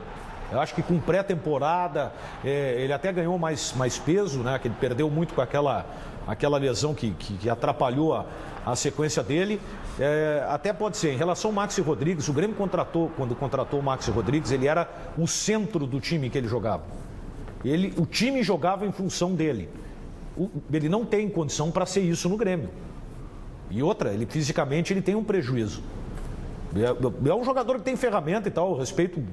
Eu acho que com pré-temporada, ele até ganhou mais peso, né? Que ele perdeu muito com aquela lesão que atrapalhou a sequência dele. Até pode ser. Em relação ao Maxi Rodrigues, o Grêmio quando contratou o Maxi Rodrigues, ele era o centro do time que ele jogava. O time jogava em função dele. Ele não tem condição para ser isso no Grêmio. E outra, fisicamente ele tem um prejuízo. É um jogador que tem ferramenta e tal, respeito.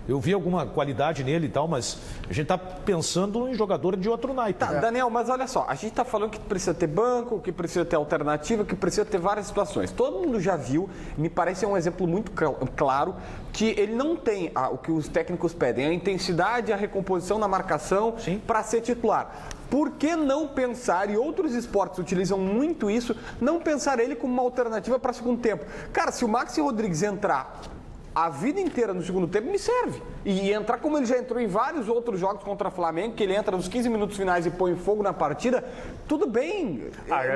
Eu vi alguma qualidade nele e tal, mas a gente está pensando em jogador de outro naipe. Daniel, mas olha só, a gente está falando que precisa ter banco, que precisa ter alternativa, que precisa ter várias situações. Todo mundo já viu, me parece um exemplo muito claro, que ele não tem o que os técnicos pedem, a intensidade, a recomposição na marcação para ser titular. Por que não pensar, e outros esportes utilizam muito isso, não pensar ele como uma alternativa para segundo tempo? Cara, se o Maxi Rodrigues entrar a vida inteira no segundo tempo, me serve. E entrar como ele já entrou em vários outros jogos contra o Flamengo, que ele entra nos 15 minutos finais e põe fogo na partida, tudo bem,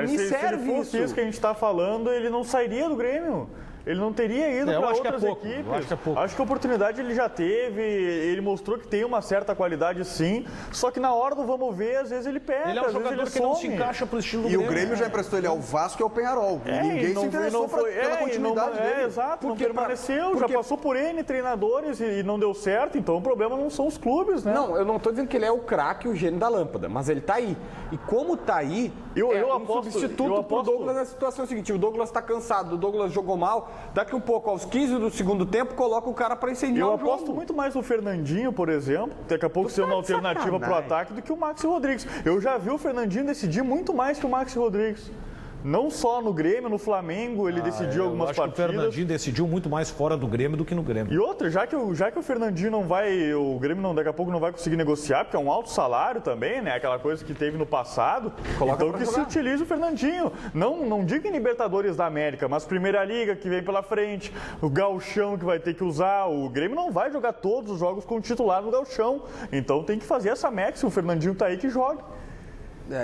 me serve se ele fosse isso que a gente está falando, ele não sairia do Grêmio. Ele não teria ido para outras equipes. Acho que a oportunidade ele já teve, ele mostrou que tem uma certa qualidade sim, só que na hora do vamos ver, às vezes ele perde. Ele é um jogador que não se encaixa para o estilo do Grêmio. E o Grêmio já emprestou ele ao Vasco e ao Penharol. Ninguém se interessou pela continuidade dele. Exato, não permaneceu, já passou por N treinadores e não deu certo, então o problema não são os clubes, né? Não, eu não estou dizendo que ele é o craque, o gênio da lâmpada, mas ele está aí. E como está aí, substituto para o Douglas na situação seguinte, o Douglas está cansado, o Douglas jogou mal, daqui um pouco, aos 15 do segundo tempo, coloca o cara para incendiar o jogo. Eu aposto muito mais no Fernandinho, por exemplo, daqui a pouco ser uma alternativa para o ataque, do que o Maxi Rodrigues. Eu já vi o Fernandinho decidir muito mais que o Maxi Rodrigues. Não só no Grêmio, no Flamengo, ele decidiu algumas partidas. O Fernandinho decidiu muito mais fora do Grêmio do que no Grêmio. E outra, já que o Fernandinho não vai, o Grêmio daqui a pouco não vai conseguir negociar, porque é um alto salário também, né? Aquela coisa que teve no passado. Então que se utilize o Fernandinho. Não diga em Libertadores da América, mas Primeira Liga que vem pela frente, o Gauchão que vai ter que usar. O Grêmio não vai jogar todos os jogos com o titular no Gauchão. Então tem que fazer essa max, se o Fernandinho tá aí que jogue.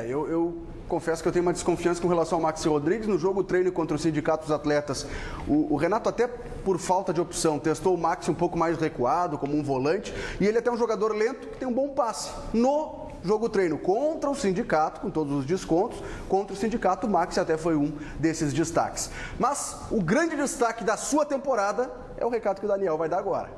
Eu confesso que eu tenho uma desconfiança com relação ao Maxi Rodrigues. No jogo treino contra o Sindicato dos Atletas, o Renato, até por falta de opção, testou o Maxi um pouco mais recuado, como um volante, e ele até é um jogador lento que tem um bom passe. No jogo treino contra o Sindicato, com todos os descontos, contra o Sindicato, o Maxi até foi um desses destaques. Mas o grande destaque da sua temporada é o recado que o Daniel vai dar agora.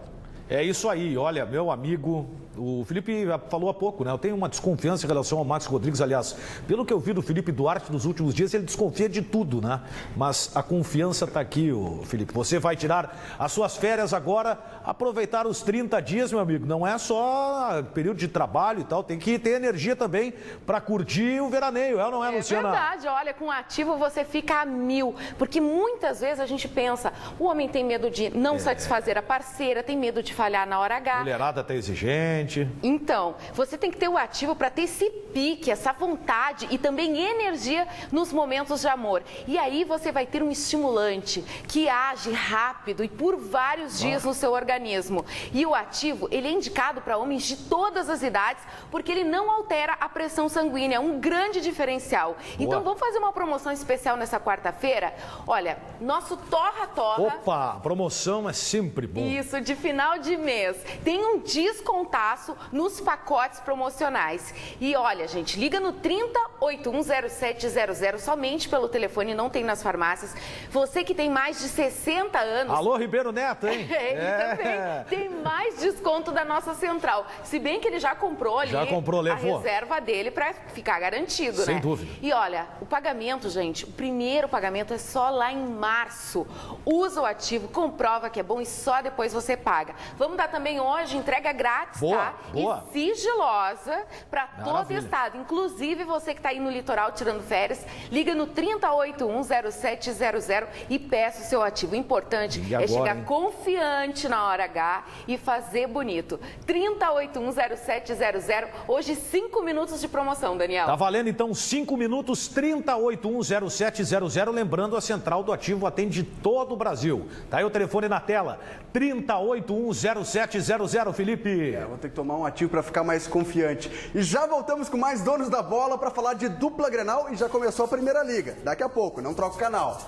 É isso aí, olha, meu amigo, O Felipe falou há pouco, né? Eu tenho uma desconfiança em relação ao Max Rodrigues, aliás, pelo que eu vi do Felipe Duarte nos últimos dias, ele desconfia de tudo, né? Mas a confiança está aqui, Felipe. Você vai tirar as suas férias agora, aproveitar os 30 dias, meu amigo. Não é só período de trabalho e tal, tem que ter energia também para curtir o veraneio, é ou não é, Luciana? É verdade, olha, com o ativo você fica a 1000, porque muitas vezes a gente pensa, o homem tem medo de não satisfazer a parceira, tem medo de falhar na hora H. Mulherada tá exigente. Então, você tem que ter o ativo para ter esse pique, essa vontade e também energia nos momentos de amor. E aí você vai ter um estimulante que age rápido e por vários dias no seu organismo. E o ativo, ele é indicado para homens de todas as idades, porque ele não altera a pressão sanguínea, é um grande diferencial. Então vamos fazer uma promoção especial nessa quarta-feira? Olha, nosso torra-torra... Opa, promoção é sempre bom. Isso, de final de mês. Tem um descontaço nos pacotes promocionais. E olha, gente, liga no 30810700 somente pelo telefone, não tem nas farmácias. Você que tem mais de 60 anos... Alô, Ribeiro Neto, hein? Ele também tem mais desconto da nossa central. Se bem que ele já comprou ali levou a reserva dele para ficar garantido, né? Sem dúvida. E olha, o pagamento, gente, o primeiro pagamento é só lá em março. Usa o ativo, comprova que é bom e só depois você paga. Vamos dar também hoje entrega grátis, tá? Boa. E sigilosa para todo o estado. Inclusive você que está aí no litoral tirando férias, liga no 30810700 e peça o seu ativo. O importante é chegar confiante na hora H e fazer bonito. 30810700. Hoje 5 minutos de promoção, Daniel. Tá valendo então 5 minutos, 30810700. Lembrando, a central do ativo atende todo o Brasil. Tá aí o telefone na tela, 30810700, Felipe. Vou ter que tomar um ativo para ficar mais confiante. E já voltamos com mais donos da bola para falar de dupla Grenal e já começou a Primeira Liga. Daqui a pouco, não troca o canal.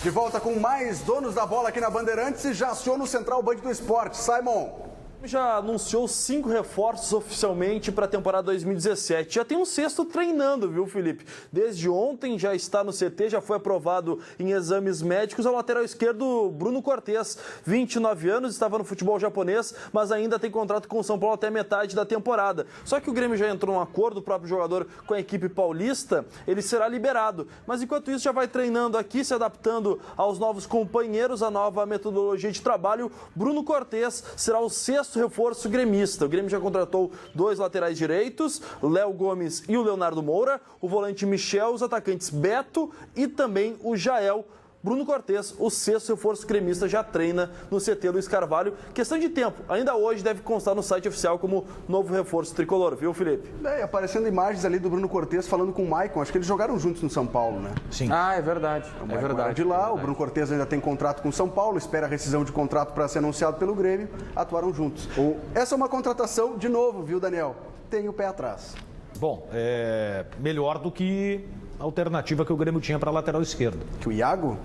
De volta com mais donos da bola aqui na Bandeirantes e já aciona o Central Band do Esporte. Simon. Já anunciou 5 reforços oficialmente para a temporada 2017. Já tem um sexto treinando, viu, Felipe? Desde ontem já está no CT, já foi aprovado em exames médicos. Ao lateral esquerdo, Bruno Cortes, 29 anos, estava no futebol japonês, mas ainda tem contrato com o São Paulo até metade da temporada. Só que o Grêmio já entrou num acordo, o próprio jogador com a equipe paulista, ele será liberado. Mas enquanto isso já vai treinando aqui, se adaptando aos novos companheiros, a nova metodologia de trabalho. Bruno Cortes será o sexto reforço gremista. O Grêmio já contratou 2 laterais direitos, Léo Gomes e o Leonardo Moura, o volante Michel, os atacantes Beto e também o Jael. Bruno Cortes, o sexto reforço gremista, já treina no CT Luiz Carvalho. Questão de tempo, ainda hoje deve constar no site oficial como novo reforço tricolor, viu, Felipe? Aparecendo imagens ali do Bruno Cortes falando com o Maicon, acho que eles jogaram juntos no São Paulo, né? Sim. Ah, é verdade. É verdade. De lá, o Bruno Cortes ainda tem contrato com o São Paulo, espera a rescisão de contrato para ser anunciado pelo Grêmio, atuaram juntos. Essa é uma contratação, de novo, viu, Daniel? Tem o pé atrás. Bom, é melhor do que a alternativa que o Grêmio tinha para a lateral esquerda. Que o Iago?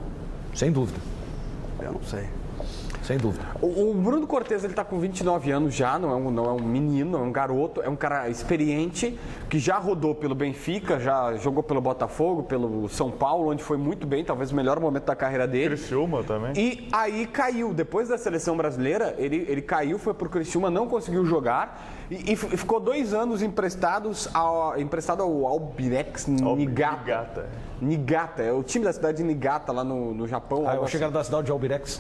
Sem dúvida. Eu não sei. Sem dúvida. O Bruno Cortes, ele tá com 29 anos já, não é um menino, é um garoto, é um cara experiente, que já rodou pelo Benfica, já jogou pelo Botafogo, pelo São Paulo, onde foi muito bem, talvez o melhor momento da carreira dele. Criciúma também. E aí caiu, depois da seleção brasileira, ele caiu, foi pro Criciúma, não conseguiu jogar e ficou 2 anos emprestado ao Albirex Niigata. Niigata, é o time da cidade de Niigata, lá no Japão. Eu achei que era da cidade de Albirex.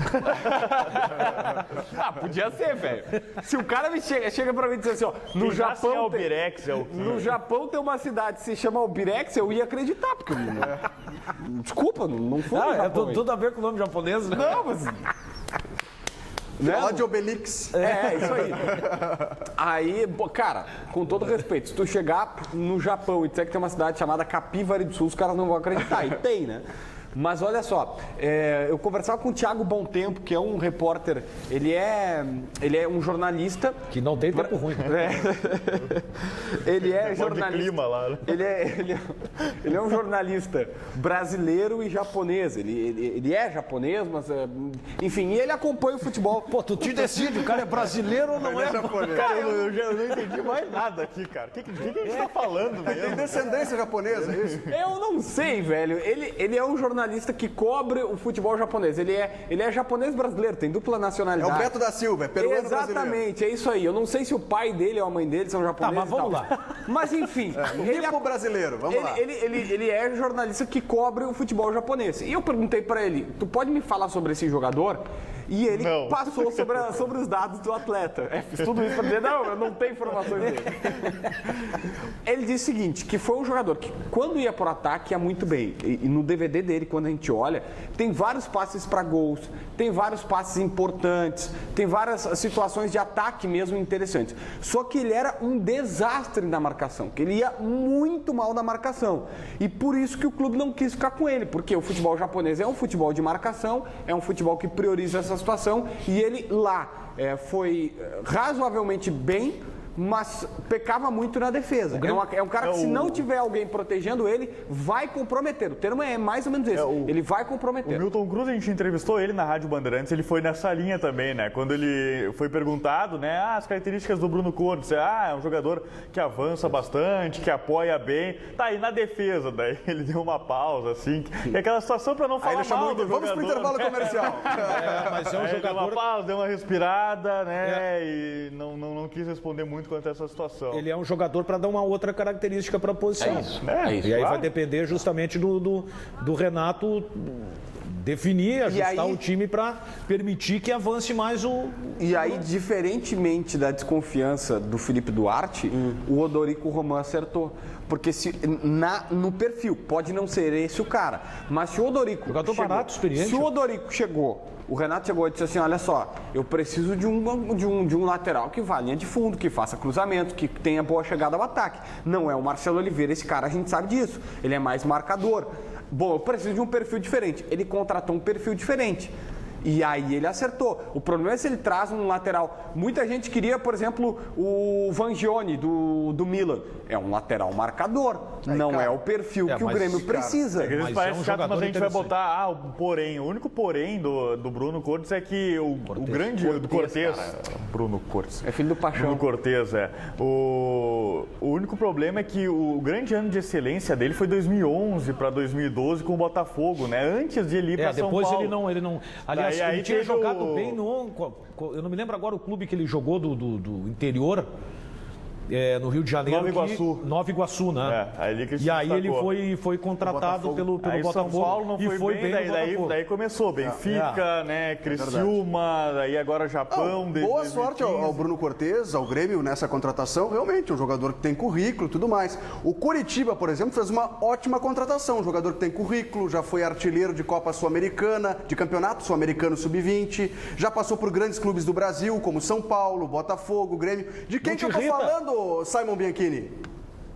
Podia ser, velho. Se o cara chega pra mim e diz assim, ó, no Japão... Albirex é o quê? No Japão tem uma cidade que se chama Albirex, eu ia acreditar, porque... Desculpa, não foi no Japão. Tudo a ver com o nome japonês, né? Não, mas... Lá de Obelix. É, isso aí. Aí, cara, com todo respeito, se tu chegar no Japão e disser que tem uma cidade chamada Capivari do Sul, os caras não vão acreditar. E tem, né? Mas olha só, eu conversava com o Thiago Bom Tempo, que é um repórter, ele é um jornalista... Que não tem tempo ruim. Ele é jornalista... clima lá, né? Ele é um jornalista brasileiro e japonês. Ele é japonês, mas... Enfim, e ele acompanha o futebol. Pô, tu te decide, o cara é brasileiro ou não é japonês? Cara, eu não entendi mais nada aqui, cara. O que a gente tá falando mesmo? Tem descendência japonesa, é isso? Eu não sei, velho. Ele é um jornalista jornalista que cobre o futebol japonês. Ele é japonês brasileiro, tem dupla nacionalidade. É o Beto da Silva, é peruano brasileiro. Exatamente, é isso aí. Eu não sei se o pai dele ou a mãe dele são japoneses. Tá, mas vamos lá. Mas enfim, ele é brasileiro, vamos lá. Ele é jornalista que cobre o futebol japonês. E eu perguntei pra ele, tu pode me falar sobre esse jogador? E ele passou sobre os dados do atleta. Fiz tudo isso para dizer, não, eu não tenho informações dele. Ele disse o seguinte, que foi um jogador que quando ia por ataque ia muito bem. E no DVD dele, quando a gente olha, tem vários passes para gols, tem vários passes importantes, tem várias situações de ataque mesmo interessantes. Só que ele era um desastre na marcação, que ele ia muito mal na marcação. E por isso que o clube não quis ficar com ele, porque o futebol japonês é um futebol de marcação, é um futebol que prioriza essa situação, e ele lá foi razoavelmente bem, mas pecava muito na defesa. É um cara que se não tiver alguém protegendo ele, vai comprometer. O termo é mais ou menos esse. Ele vai comprometer. O Milton Cruz, a gente entrevistou ele na Rádio Bandeirantes, ele foi nessa linha também, né? Quando ele foi perguntado, né? As características do Bruno Cortes. É um jogador que avança bastante, que apoia bem. Tá aí na defesa, daí ele deu uma pausa, assim. E aquela situação para não falar mal do jogador. Vamos pro intervalo comercial. Mas é um jogador... Deu uma pausa, deu uma respirada, né? E não quis responder muito quanto a essa situação. Ele é um jogador para dar uma outra característica para a posição. É isso, e aí vai depender justamente do Renato definir, ajustar o time para permitir que avance mais o... E aí, diferentemente da desconfiança do Felipe Duarte, o Odorico Roman acertou. Porque no perfil, pode não ser esse o cara, mas se o Odorico... Jogador barato, experiente. Se o Odorico chegou... O Renato chegou e disse assim, olha só, eu preciso de um lateral que vá à linha de fundo, que faça cruzamento, que tenha boa chegada ao ataque. Não é o Marcelo Oliveira, esse cara a gente sabe disso. Ele é mais marcador. Bom, eu preciso de um perfil diferente. Ele contratou um perfil diferente. E aí ele acertou. O problema é se ele traz um lateral. Muita gente queria, por exemplo, o Vangione do Milan. É um lateral marcador. Não é o perfil que o Grêmio precisa. Mas parece chato, mas a gente vai botar o porém. O único porém do Bruno Cortes é que o grande... do Cortez. Bruno Cortes. É filho do Paixão. Bruno Cortez, O único problema é que o grande ano de excelência dele foi 2011 para 2012 com o Botafogo, né? Antes de ele ir para São Paulo. Depois ele não... Aliás, ele tinha jogado bem no... Eu não me lembro agora o clube que ele jogou do interior, no Rio de Janeiro. Nova Iguaçu, né? E aí ele foi contratado pelo Botafogo. São Paulo não foi bem, daí começou. Benfica, né? Criciúma, daí agora Japão. Boa sorte ao Bruno Cortez, ao Grêmio nessa contratação. Realmente, um jogador que tem currículo e tudo mais. O Coritiba, por exemplo, fez uma ótima contratação. Um jogador que tem currículo, já foi artilheiro de Copa Sul-Americana, de Campeonato Sul-Americano Sub-20, já passou por grandes clubes do Brasil, como São Paulo, Botafogo, Grêmio. De quem que eu tô falando, Simon Bianchini?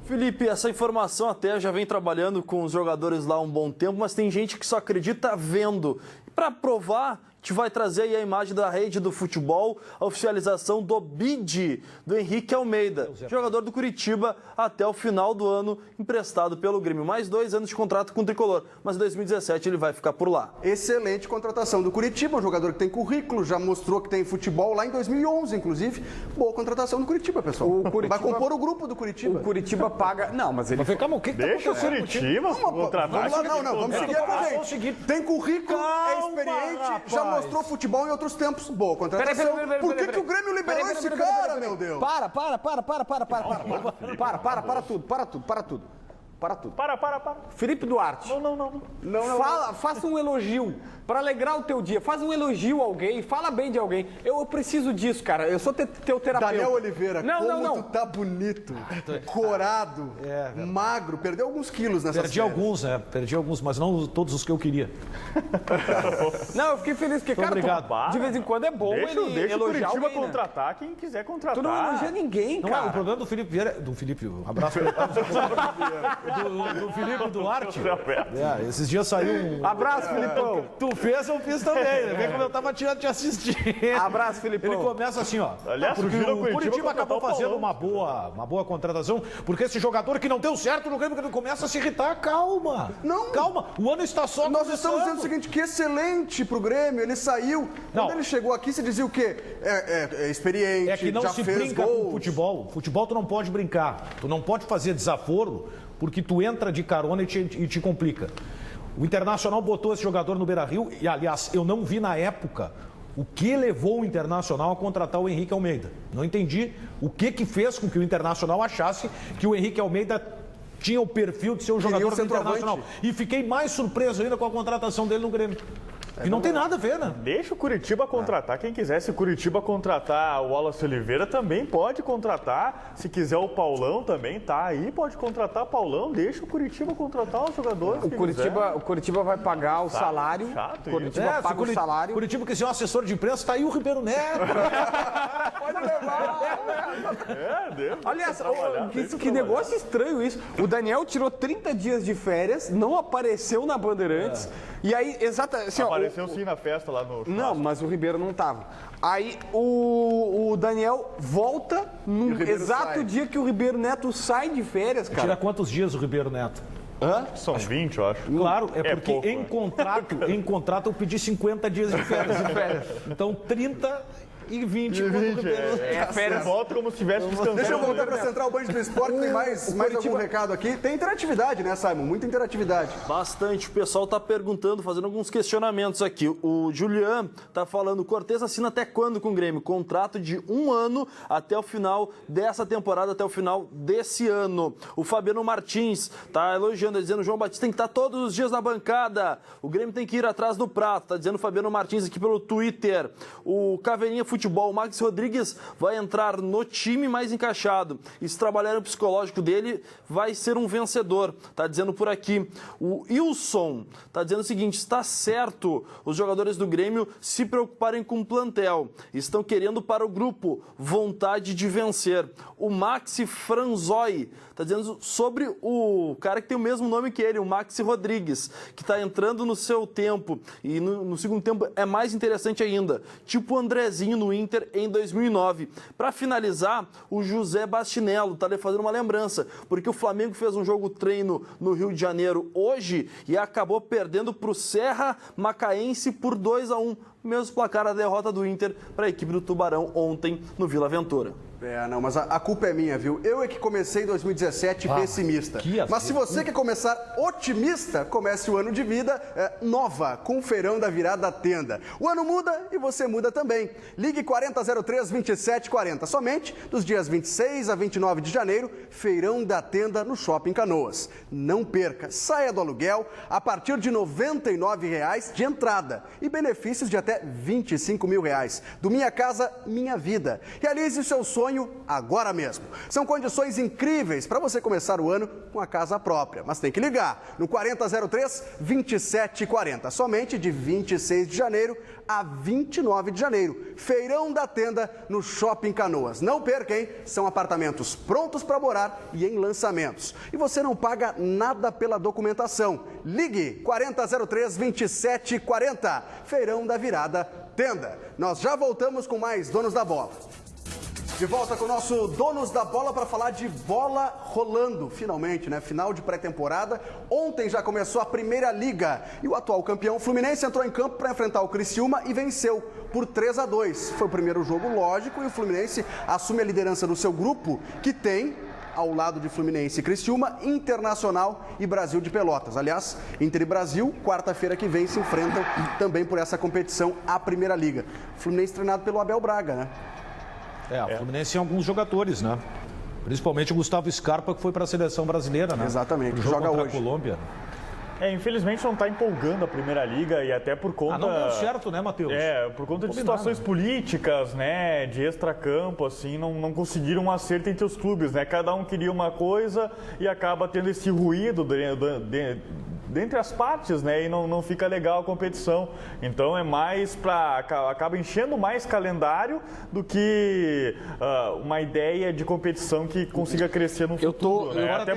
Felipe, essa informação até já vem trabalhando com os jogadores lá há um bom tempo, mas tem gente que só acredita vendo. Para provar, a gente vai trazer aí a imagem da rede do futebol, a oficialização do bid do Henrique Almeida, jogador do Curitiba até o final do ano, emprestado pelo Grêmio. Mais 2 anos de contrato com o Tricolor, mas em 2017 ele vai ficar por lá. Excelente contratação do Curitiba, um jogador que tem currículo, já mostrou que tem futebol lá em 2011, inclusive. Boa contratação do Curitiba, pessoal. Vai compor o grupo do Curitiba. O Curitiba paga... Não, mas ele... Calma, o que Deixa o Curitiba contratar. Vamos seguir a gente. Tem currículo, é experiente, já mostrou futebol em outros tempos. Boa contratação. Por que o Grêmio liberou esse cara, meu Deus? Para tudo. Felipe Duarte. Não. Faça um elogio para alegrar o teu dia. Faz um elogio a alguém, fala bem de alguém. Eu preciso disso, cara. Eu sou teu terapeuta. Daniel Oliveira, não. Tu tá bonito, corado, magro. Perdeu alguns quilos nessa série. Perdi alguns, mas não todos os que eu queria. Não, eu fiquei feliz porque, cara, obrigado. De vez em quando é bom ele elogiar alguém, Curitiba contratar quem quiser contratar. Tu não elogia ninguém, cara. Não, o problema do Felipe Vieira... Do Felipe... Um abraço para ele. Do Felipe Duarte. Esses dias saiu um... Abraço, Filipão. Tu fez, eu fiz também. Vê como eu tava te assistindo. Abraço, Filipão. Ele começa assim, ó. Aliás, porque o Curitiba acabou fazendo uma boa contratação, porque esse jogador que não deu certo no Grêmio, começa a se irritar. Calma. Não. Calma. O ano está só Nós estamos dizendo o seguinte, que excelente pro Grêmio. Ele saiu. Quando ele chegou aqui, você dizia o quê? É experiente, é que não já se fez brinca gols. com futebol. Futebol tu não pode brincar. Tu não pode fazer desaforo, porque tu entra de carona e te complica. O Internacional botou esse jogador no Beira-Rio e, aliás, eu não vi na época o que levou o Internacional a contratar o Henrique Almeida. Não entendi o que fez com que o Internacional achasse que o Henrique Almeida tinha o perfil de ser um jogador do Internacional. E fiquei mais surpreso ainda com a contratação dele no Grêmio. E não tem nada a ver, né? Deixa o Curitiba contratar quem quiser. Se o Curitiba contratar o Wallace Oliveira, também pode contratar. Se quiser o Paulão também, tá aí, pode contratar o Paulão. Deixa o Curitiba contratar os jogadores. O Curitiba vai pagar o salário. Chato, Curitiba paga o salário. Curitiba que ser um assessor de imprensa, tá aí o Ribeiro Neto. Pode levar. Aliás, que negócio estranho isso. O Daniel tirou 30 dias de férias, não apareceu na Bandeirantes. E aí, assim, apareceu sim na festa lá no... Não, mas o Ribeiro não tava. Aí o Daniel volta no exato dia que o Ribeiro Neto sai de férias, cara. Tira quantos dias o Ribeiro Neto? São 20, eu acho. Claro, porque pouco, em contrato eu pedi 50 dias de férias. Então 30 e 20. Férias. Volta como se estivesse descansando. Deixa eu voltar para a Central Band do Esporte. Tem mais algum recado aqui? Tem interatividade, né, Simon? Muita interatividade. Bastante. O pessoal está perguntando, fazendo alguns questionamentos aqui. O Julian está falando, Cortez assina até quando com o Grêmio? Contrato de 1 ano até o final dessa temporada, até o final desse ano. O Fabiano Martins está elogiando, dizendo, João Batista tem que estar todos os dias na bancada. O Grêmio tem que ir atrás do prato. Está dizendo o Fabiano Martins aqui pelo Twitter. O Caveirinha Futebol, o Max Rodrigues vai entrar no time mais encaixado. E se trabalhar no psicológico dele, vai ser um vencedor. Tá dizendo por aqui. O Wilson tá dizendo o seguinte, está certo os jogadores do Grêmio se preocuparem com o plantel. Estão querendo para o grupo vontade de vencer. O Maxi Franzoi tá dizendo sobre o cara que tem o mesmo nome que ele, o Maxi Rodrigues, que está entrando no seu tempo. E no segundo tempo é mais interessante ainda. Tipo o Andrezinho no Inter em 2009. Para finalizar, o José Bastinello está lhe fazendo uma lembrança, porque o Flamengo fez um jogo treino no Rio de Janeiro hoje e acabou perdendo para o Serra Macaense por 2-1. Mesmo placar da derrota do Inter para a equipe do Tubarão ontem no Vila Aventura. Não, mas a culpa é minha, viu? Eu é que comecei em 2017 pessimista. Mas se você quer começar otimista, comece o ano de vida nova, com o Feirão da Virada Tenda. O ano muda e você muda também. Ligue 4003-2740. Somente dos dias 26 a 29 de janeiro, Feirão da Tenda no Shopping Canoas. Não perca, saia do aluguel a partir de R$ 99,00 de entrada e benefícios de até R$ 25 mil. Do Minha Casa, Minha Vida. Realize o seu sonho agora mesmo. São condições incríveis para você começar o ano com a casa própria. Mas tem que ligar no 4003-2740. Somente de 26 de janeiro a 29 de janeiro. Feirão da Tenda no Shopping Canoas. Não perca, hein? São apartamentos prontos para morar e em lançamentos. E você não paga nada pela documentação. Ligue 4003-2740. Feirão da Virada Tenda. Nós já voltamos com mais Donos da Bola. De volta com o nosso Donos da Bola para falar de bola rolando, finalmente, né? Final de pré-temporada. Ontem já começou a Primeira Liga e o atual campeão Fluminense entrou em campo para enfrentar o Criciúma e venceu por 3-2. Foi o primeiro jogo, lógico, e o Fluminense assume a liderança do seu grupo, que tem, ao lado de Fluminense e Criciúma, Internacional e Brasil de Pelotas. Aliás, Inter e Brasil, quarta-feira que vem, se enfrentam também por essa competição, a Primeira Liga. Fluminense treinado pelo Abel Braga, né? O Fluminense tem alguns jogadores, né? Principalmente o Gustavo Scarpa, que foi para a seleção brasileira, né? Exatamente, joga hoje. A Colômbia. Infelizmente não está empolgando a Primeira Liga e até por conta... não deu certo, né, Matheus? Por conta de situações políticas, né, de extracampo, assim, não conseguiram um acerto entre os clubes, né? Cada um queria uma coisa e acaba tendo esse ruído dentre as partes, né? E não fica legal a competição. Então é mais acaba enchendo mais calendário do que uma ideia de competição que consiga crescer no futuro. Né? Até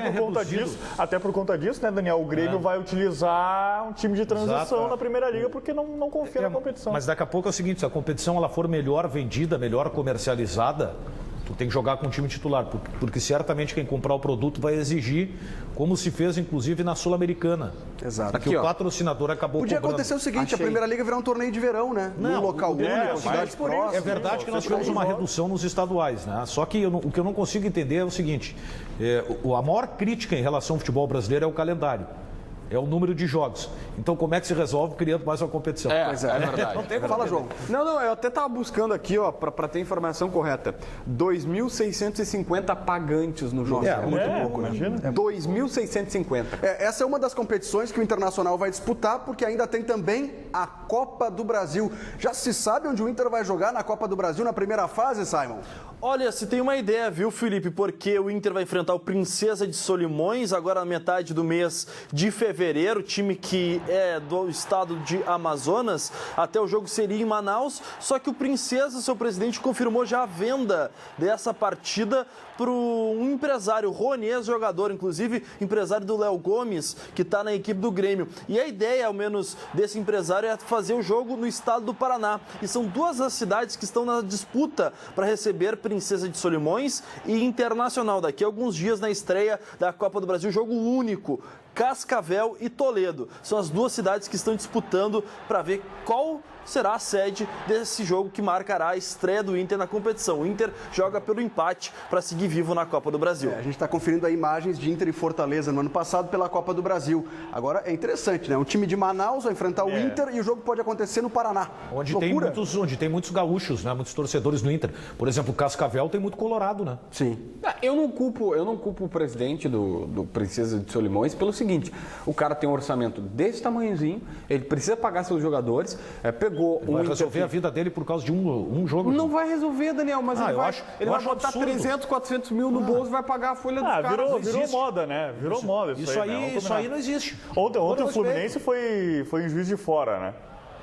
por conta disso, né, Daniel? O Grêmio vai utilizar um time de transição na Primeira Liga porque não confia na competição. Mas daqui a pouco é o seguinte, se a competição ela for melhor vendida, melhor comercializada, tu tem que jogar com o time titular, porque certamente quem comprar o produto vai exigir, como se fez inclusive na Sul-Americana. Exato. Aqui, o patrocinador acabou Podia acontecer o seguinte, a Primeira Liga virar um torneio de verão, né? Num local único, cidades próximas. É verdade que nós tivemos uma redução nos estaduais, né? Só que o que eu não consigo entender é o seguinte, a maior crítica em relação ao futebol brasileiro é o calendário. é o número de jogos. Então, como é que se resolve criando mais uma competição? Pois é verdade. Não tem como Fala, entender. João. Não, eu até estava buscando aqui, ó, para ter a informação correta. 2.650 pagantes no jogo. Muito pouco, né? Imagina. 2.650. Essa é uma das competições que o Internacional vai disputar, porque ainda tem também a Copa do Brasil. Já se sabe onde o Inter vai jogar na Copa do Brasil na primeira fase, Simon? Olha, se tem uma ideia, viu, Felipe? Porque o Inter vai enfrentar o Princesa de Solimões agora na metade do mês de fevereiro, time que é do estado de Amazonas. Até o jogo seria em Manaus, só que o Princesa, seu presidente, confirmou já a venda dessa partida para um empresário, Rony, ex-jogador, inclusive empresário do Léo Gomes, que está na equipe do Grêmio. E a ideia, ao menos, desse empresário é fazer o jogo no estado do Paraná. E são duas as cidades que estão na disputa para receber Princesa de Solimões e Internacional. Daqui a alguns dias, na estreia da Copa do Brasil, jogo único. Cascavel e Toledo. São as duas cidades que estão disputando para ver qual será a sede desse jogo que marcará a estreia do Inter na competição. O Inter joga pelo empate para seguir vivo na Copa do Brasil. A gente está conferindo aí imagens de Inter e Fortaleza no ano passado pela Copa do Brasil. Agora é interessante, né? Um time de Manaus vai enfrentar o Inter e o jogo pode acontecer no Paraná. Onde tem muitos gaúchos, né? Muitos torcedores no Inter. Por exemplo, o Cascavel tem muito colorado, né? Sim. Eu não culpo o presidente do Princesa de Solimões pelo seguinte: o cara tem um orçamento desse tamanhozinho, ele precisa pagar seus jogadores, pegou Ele vai resolver a vida dele por causa de um jogo. Não vai resolver, Daniel, mas ele vai botar absurdo. 300, 400 mil no bolso e vai pagar a folha dos caras. Virou moda, né? Virou moda Isso aí não existe. Ontem o Fluminense foi em Juiz de Fora, né?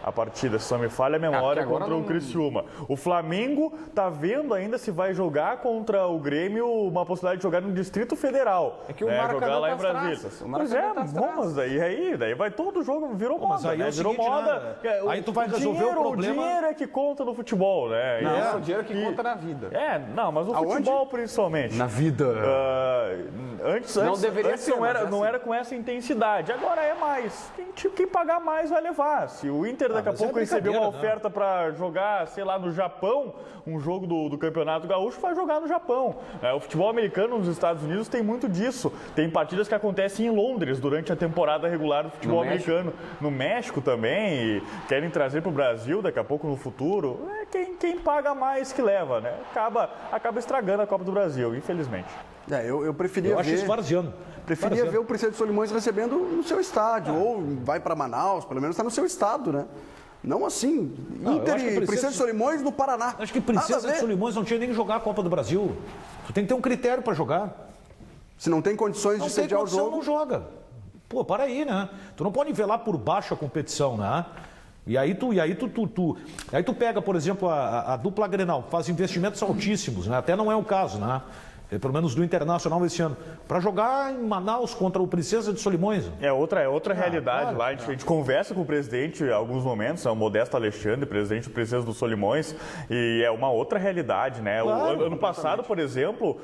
A partida, se só me falha a memória, contra o Criciúma. O Flamengo tá vendo ainda se vai jogar contra o Grêmio uma possibilidade de jogar no Distrito Federal. É que o Maracanã jogar lá em tá Brasília. traças. Pois é, mas daí vai todo jogo, virou moda, mas aí né? é o Virou seguinte, moda. né? Aí tu vai resolver o problema. O dinheiro é que conta no futebol, né? Não, o dinheiro que conta na vida. Mas no futebol principalmente. Na vida. Antes deveria ser, não era com essa intensidade. Agora é mais. Quem pagar mais vai levar. Se o Inter daqui a pouco receber uma oferta para jogar, sei lá, no Japão, um jogo do Campeonato Gaúcho, vai jogar no Japão. O futebol americano nos Estados Unidos tem muito disso. Tem partidas que acontecem em Londres durante a temporada regular do futebol americano. No México também. E querem trazer para o Brasil daqui a pouco no futuro. Quem paga mais que leva, né? Acaba estragando a Copa do Brasil, infelizmente. Eu preferia acho isso varziano. Preferia ver o Princesa de Solimões recebendo no seu estádio. Ou vai para Manaus, pelo menos está no seu estado, né? Não assim, Inter e Princesa de Solimões no Paraná. Acho que Princesa de Solimões não tinha nem que jogar a Copa do Brasil. Tu tem que ter um critério para jogar. Se não tem condições de sediar o jogo, não joga. Pô, para aí, né? Tu não pode nivelar por baixo a competição, né? E aí tu pega, por exemplo, a dupla Grenal, faz investimentos altíssimos, né? Até não é o caso, né? Pelo menos do Internacional esse ano, para jogar em Manaus contra o Princesa de Solimões. É outra realidade lá. A gente conversa com o presidente em alguns momentos, é o Modesto Alexandre, presidente do Princesa dos Solimões, e é uma outra realidade, né? Claro, ano passado, por exemplo,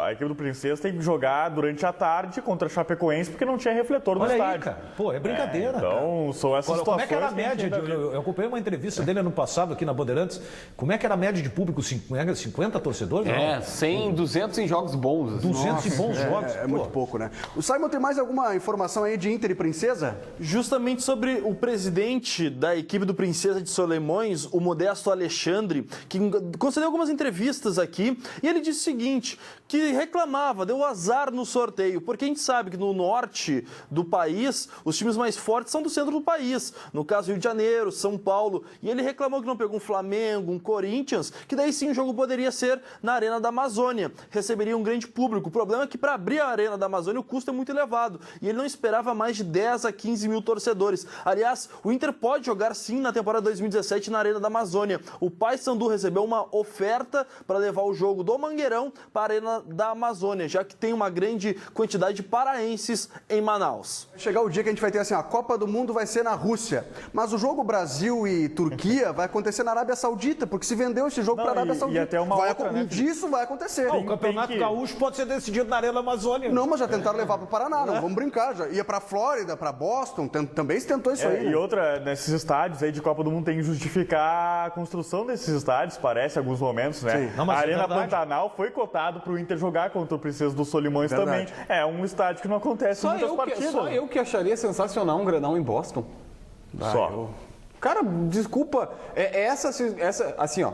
a equipe do Princesa tem que jogar durante a tarde contra a Chapecoense porque não tinha refletor no estádio. Aí, cara. Pô, é brincadeira. Então, são essas situações. Como é que era a média? Eu acompanhei uma entrevista dele ano passado aqui na Bandeirantes. Como é que era a média de público? 50 torcedores? 100, 200 em jogos bons. 200 em bons jogos. É muito pouco, né? O Simon tem mais alguma informação aí de Inter e Princesa? Justamente sobre o presidente da equipe do Princesa de Solimões, o Modesto Alexandre, que concedeu algumas entrevistas aqui, e ele disse o seguinte, que reclamava, deu azar no sorteio, porque a gente sabe que no norte do país, os times mais fortes são do centro do país, no caso Rio de Janeiro, São Paulo, e ele reclamou que não pegou um Flamengo, um Corinthians, que daí sim o jogo poderia ser na Arena da Amazônia, receberia um grande público. O problema é que para abrir a Arena da Amazônia o custo é muito elevado e ele não esperava mais de 10 a 15 mil torcedores. Aliás, o Inter pode jogar sim na temporada 2017 na Arena da Amazônia. O Paysandu recebeu uma oferta para levar o jogo do Mangueirão para a Arena da Amazônia, já que tem uma grande quantidade de paraenses em Manaus. Vai chegar o dia que a gente vai ter assim, a Copa do Mundo vai ser na Rússia, mas o jogo Brasil e Turquia vai acontecer na Arábia Saudita, porque se vendeu esse jogo para a Arábia Saudita. E até uma outra, né? Disso vai acontecer. O Campeonato Gaúcho pode ser decidido na Arena Amazônia. Não, mas já tentaram levar para o Paraná, não, vamos brincar. Já ia para Flórida, para Boston, também se tentou isso aí. E outra, nesses estádios aí de Copa do Mundo tem que justificar a construção desses estádios, parece, em alguns momentos, né? Não, mas a Arena verdade. Pantanal foi cotado para o Inter jogar contra o Princesa dos Solimões também. É um estádio que não acontece muitas partidas. Só eu que acharia sensacional um Grenal em Boston. Cara, desculpa, essa assim, ó.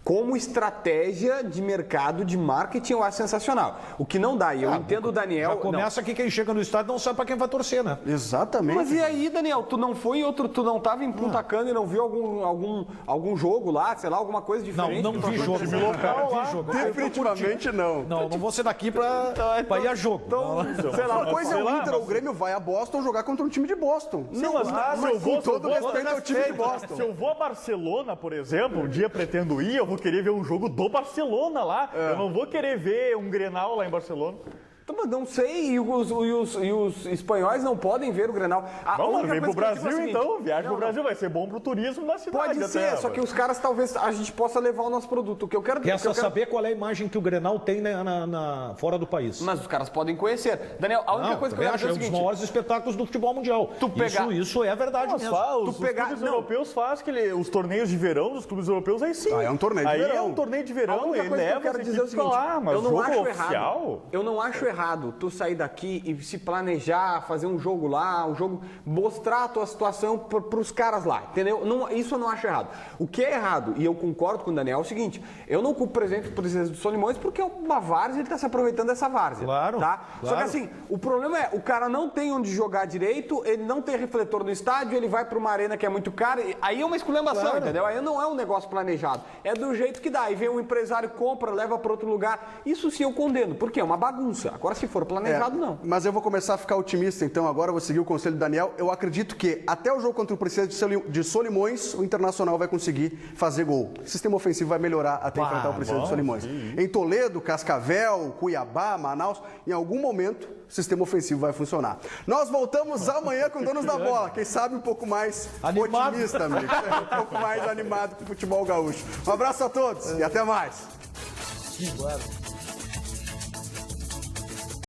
Como estratégia de mercado, de marketing, eu acho sensacional. O que não dá, e eu entendo o Daniel... Já começa aqui, quem chega no estádio não sabe pra quem vai torcer, né? Exatamente. Mas e aí, Daniel, tu não foi tu não tava em Punta Cana e não viu algum jogo lá, sei lá, alguma coisa diferente? Não vi jogo. Definitivamente não. Não vou ser daqui pra ir a jogo. Então, sei lá, uma coisa é o Inter ou o Grêmio vai a Boston jogar contra um time de Boston. Com todo respeito ao time de Boston. Se eu vou a Barcelona, por exemplo, um dia pretendo ir, eu vou querer ver um jogo do Barcelona lá. Eu não vou querer ver um Grenal lá em Barcelona. Mas não sei, e os espanhóis não podem ver o Grenal. Vamos vem pro Brasil então, viagem pro Brasil, vai ser bom pro turismo da cidade. Pode ser, só que os caras talvez a gente possa levar o nosso produto. O que eu quero saber qual é a imagem que o Grenal tem fora do país. Mas os caras podem conhecer. Daniel, a única coisa que eu quero dizer é o seguinte: um dos maiores espetáculos do futebol mundial. Isso é verdade mesmo. Os clubes europeus fazem os torneios de verão dos clubes europeus, aí sim. É um torneio de verão. É um torneio de verão, ele leva eu quero dizer o seguinte, mas eu não jogo acho oficial? Eu não acho errado tu sair daqui e se planejar, fazer um jogo lá, mostrar a tua situação pros caras lá, entendeu? Isso eu não acho errado. O que é errado, e eu concordo com o Daniel, é o seguinte: eu não culpo o presidente do Princesa dos Solimões porque é uma várzea, ele tá se aproveitando dessa várzea. Claro. Tá? Só que assim, o problema é, o cara não tem onde jogar direito, ele não tem refletor no estádio, ele vai pra uma arena que é muito cara, aí é uma esculhambação, entendeu? Aí não é um negócio planejado. É do jeito que dá. Aí vem um empresário, compra, leva pra outro lugar. Isso sim eu condeno, porque é uma bagunça. Agora, se for planejado, não. Mas eu vou começar a ficar otimista, então agora eu vou seguir o conselho do Daniel. Eu acredito que até o jogo contra o Princesa de Solimões, o Internacional vai conseguir fazer gol. O sistema ofensivo vai melhorar até enfrentar o Princesa de Solimões. Sim. Em Toledo, Cascavel, Cuiabá, Manaus, em algum momento o sistema ofensivo vai funcionar. Nós voltamos amanhã com Donos da Bola. Quem sabe um pouco mais otimista, amigo. Um pouco mais animado com o futebol gaúcho. Um abraço a todos e até mais.